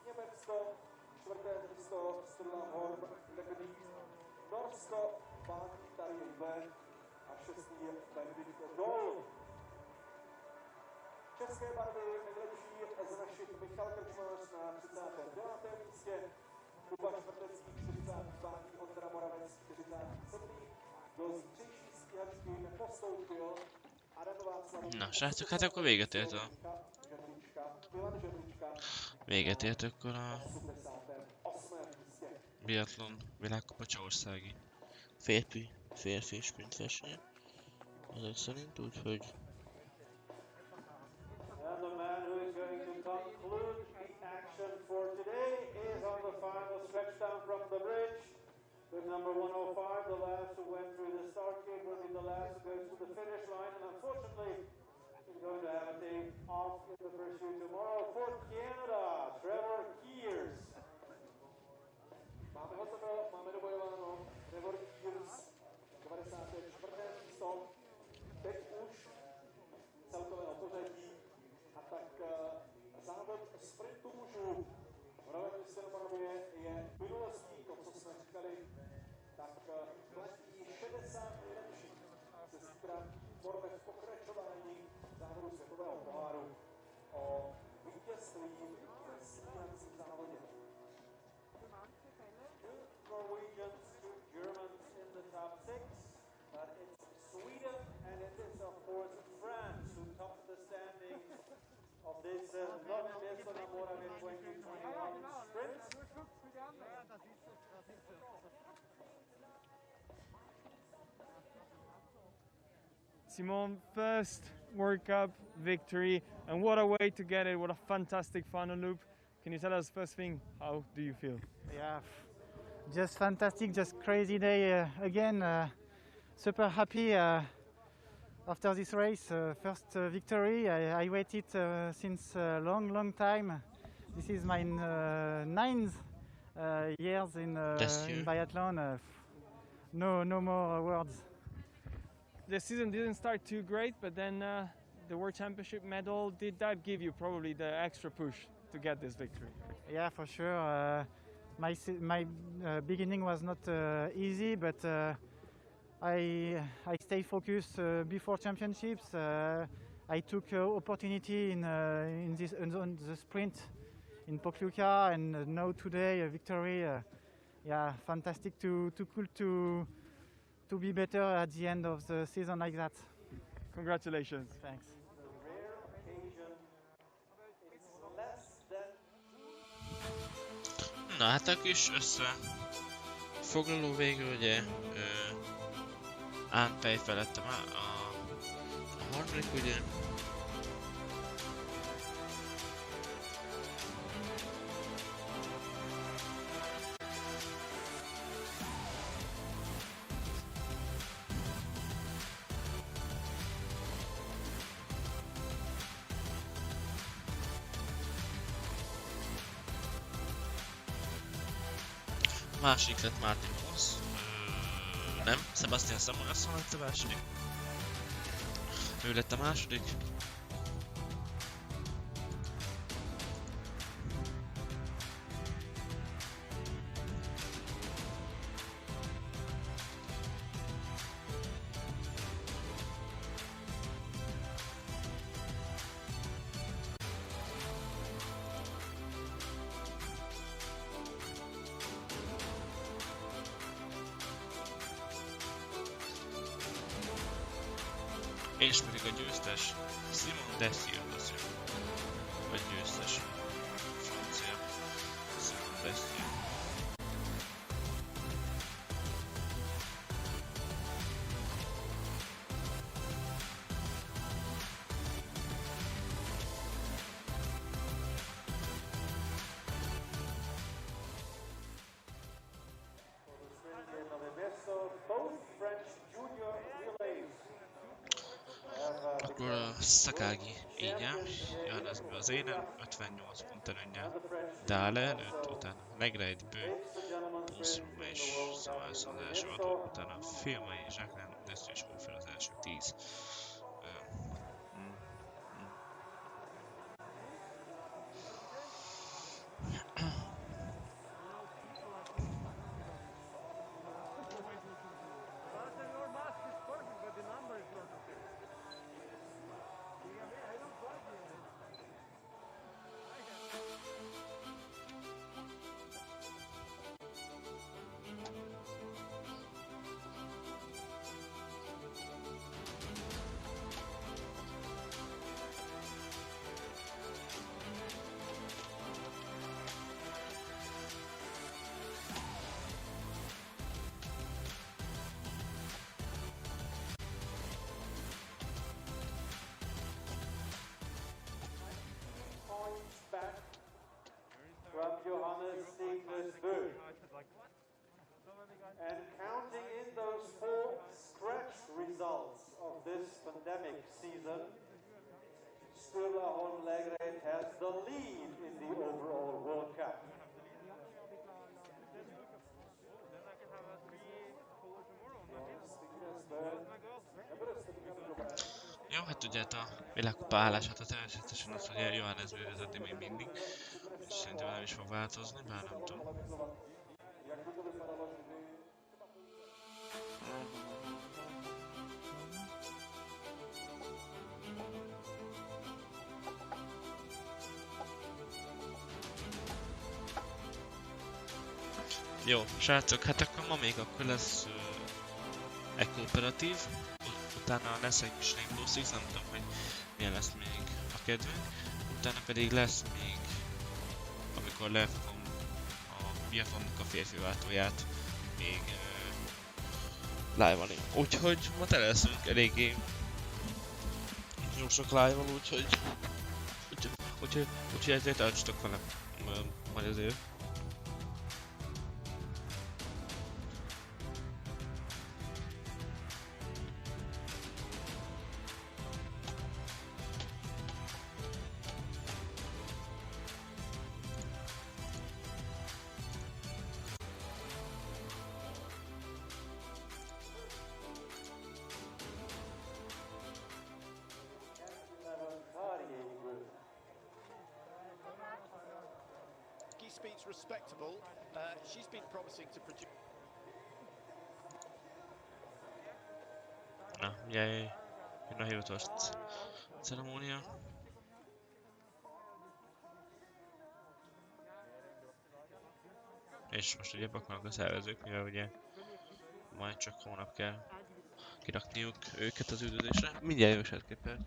Německo, čtvrté místo Norsko, pátý tady a šestý je Benedikt Dol. České barvy nejlepší z našich Michal Krčmář na 39. místě, Kuba Čtvrtecký 45. Ondra Moravec 47. Do zítřejší stíhačky nepostoupil Adam Václav. Na srácok, hát akkor véget ért a... Véget ért akkor a... Biathlon világkupa csehországi férfi sprintversenye. Ezek szerint úgyhogy... With number 105, the last who went through the start gate will be the last who goes to the finish line, and unfortunately, he's going to have a day off in the pursuit tomorrow for Canada, Trevor Kears. Máme hotovo, máme dobojováno, Trevor Kears, 94. místo, teď už celkového pořadí, a tak závod sprintu mužů v Novém Městě je minulostí, to, co jsme říkali, tak platí 60 nejlepších se zítra v pokračování závodu světového poháru o vítězství of this Nové Město na Moravě 2021 sprint. Simon, first World Cup victory, and what a way to get it, what a fantastic final loop. Can you tell us first thing, how do you feel? Yeah, just fantastic, just crazy day again. Super happy after this race. First victory. I waited since a long time. This is my ninth years in biathlon. No more words. The season didn't start too great, but then the World Championship medal, did that give you probably the extra push to get this victory? Yeah, for sure. My beginning was not easy, but I stayed focused before championships. I took opportunity in on the sprint in Pokljuka, and now today a victory. Yeah, fantastic to be better at the end of the season like that. Congratulations. Thanks. Na hát a kis összefoglaló végül ugye Ánpej felettem a harmadik ugye. Másik lett Martin Moss. Nem, Sebastian Samuelsson lett a második. Ő lett a második. És pedig a győztes Simon Dessier lesz, vagy győztes francia Simon Dessier. Akkor a Szakági Ínya, Johannesből az élen, 58 pont előnnyel Dále előtt, utána Legreit, Bő, Punszruma és Samuelsson az első 6, utána Filmai, Jacqueline, Desztő és Hófél az első 10. And counting in those 4 scratch results of this pandemic season, Sturla Holm Legreit has the lead in the overall World Cup. Jó, hát ugye a világkupa állását természetesen az, hogy Johannesből vezetni még mindig. És szerintem nem is fog változni, bár nem tudom. Jó, srácok, hát akkor ma még akkor lesz kooperatív, utána lesz egy kis Rainbow Six, nem tudom, hogy milyen lesz még a kedvünk. Utána pedig lesz még, amikor lefogom a Biathlonnak a férfi váltóját, még live-olni. Úgyhogy ma tele leszünk eléggé jó sok live-val, úgyhogy ezért tartsatok velem majd azért. Speed's respectable. She's been promising to produce. Na, ugye jön a hivatalos ceremónia. És most ugye pakolnak a szervezők, mivel ugye majd csak hónap kell kirakniuk őket az üldözésre. Mindjárt jövök egy perc.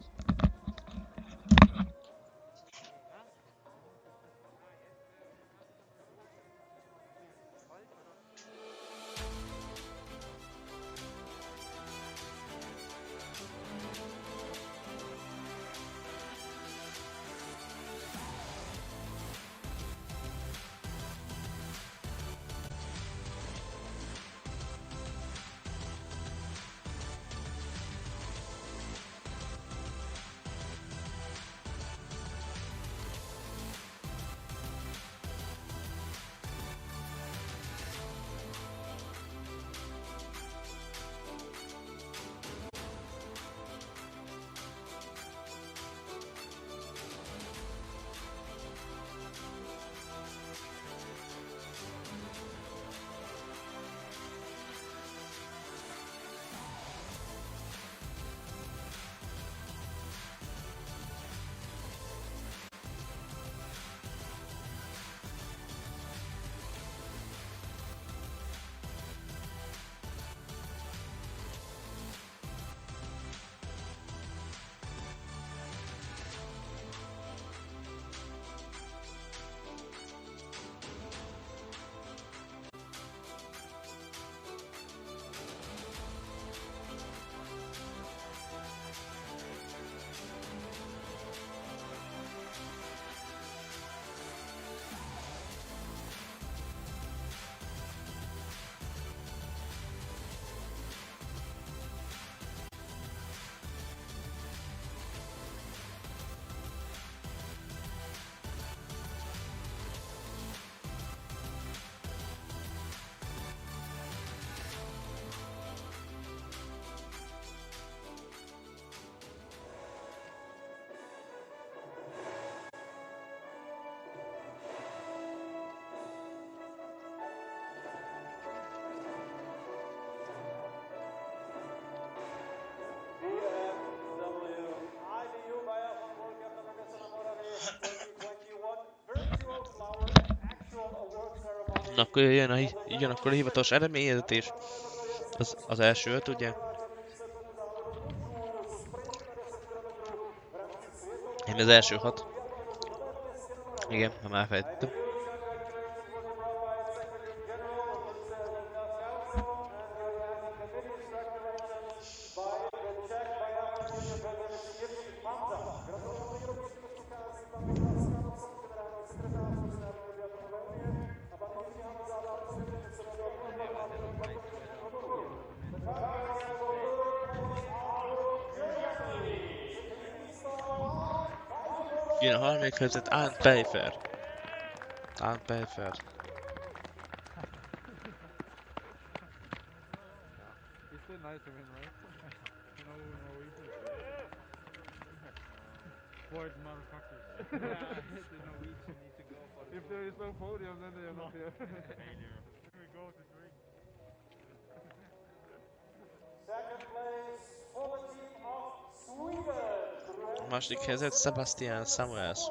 Na, akkor jön akkor a hivatalos eredményezetés. Az első öt, ugye? Én az első 6. Igen, ha már elfelejtettem. Jön a harmadik helyzet, Arndt Pfeiffer. Arndt Pfeiffer. It's still nice to win, right? No Norwegian. Bored motherfuckers. The Norwegian need to go for the If there is no podium, then they are not here. Failure. Here we go to drink. Second place for the team of Sweden. A második helyzet Sebastian Samuels.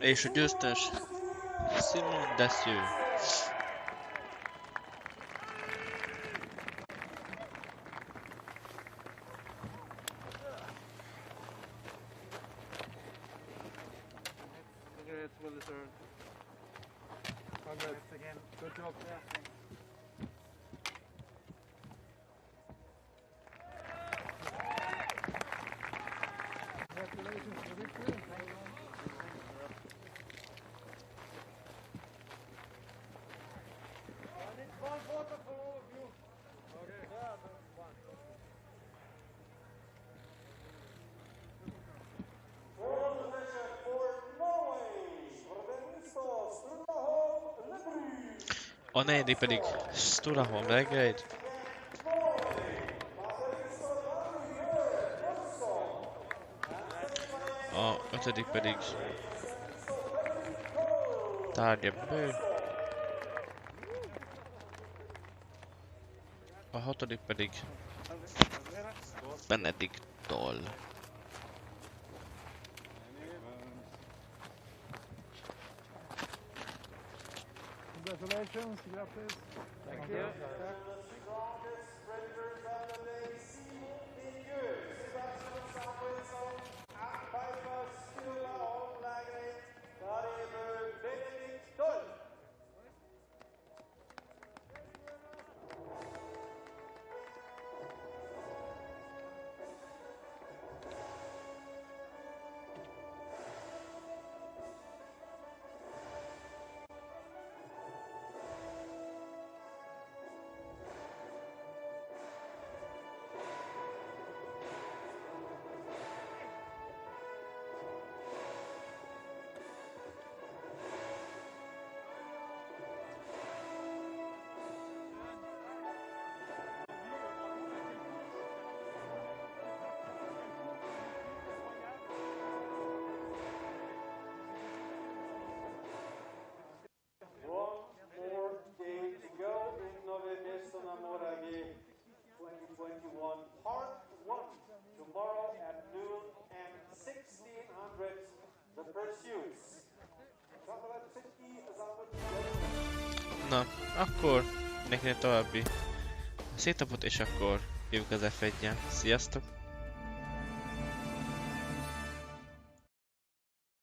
És a győztes Simon Dessieux. Congrats, well deserved. Congrats again. Good job. Congratulations for the victory. One photo for all of you. Okay. Yeah, that's fine. A negyedik pedig Sturaholm Belgrade. A ötödik pedig Tárgya Bő. A hatodik pedig Benediktól. Congratulations, gracias. Thank you. Part 1, tomorrow at noon and 1600, the pursuits. Na, akkor nekem további szétapot, és akkor jövünk az F1-jel. Sziasztok!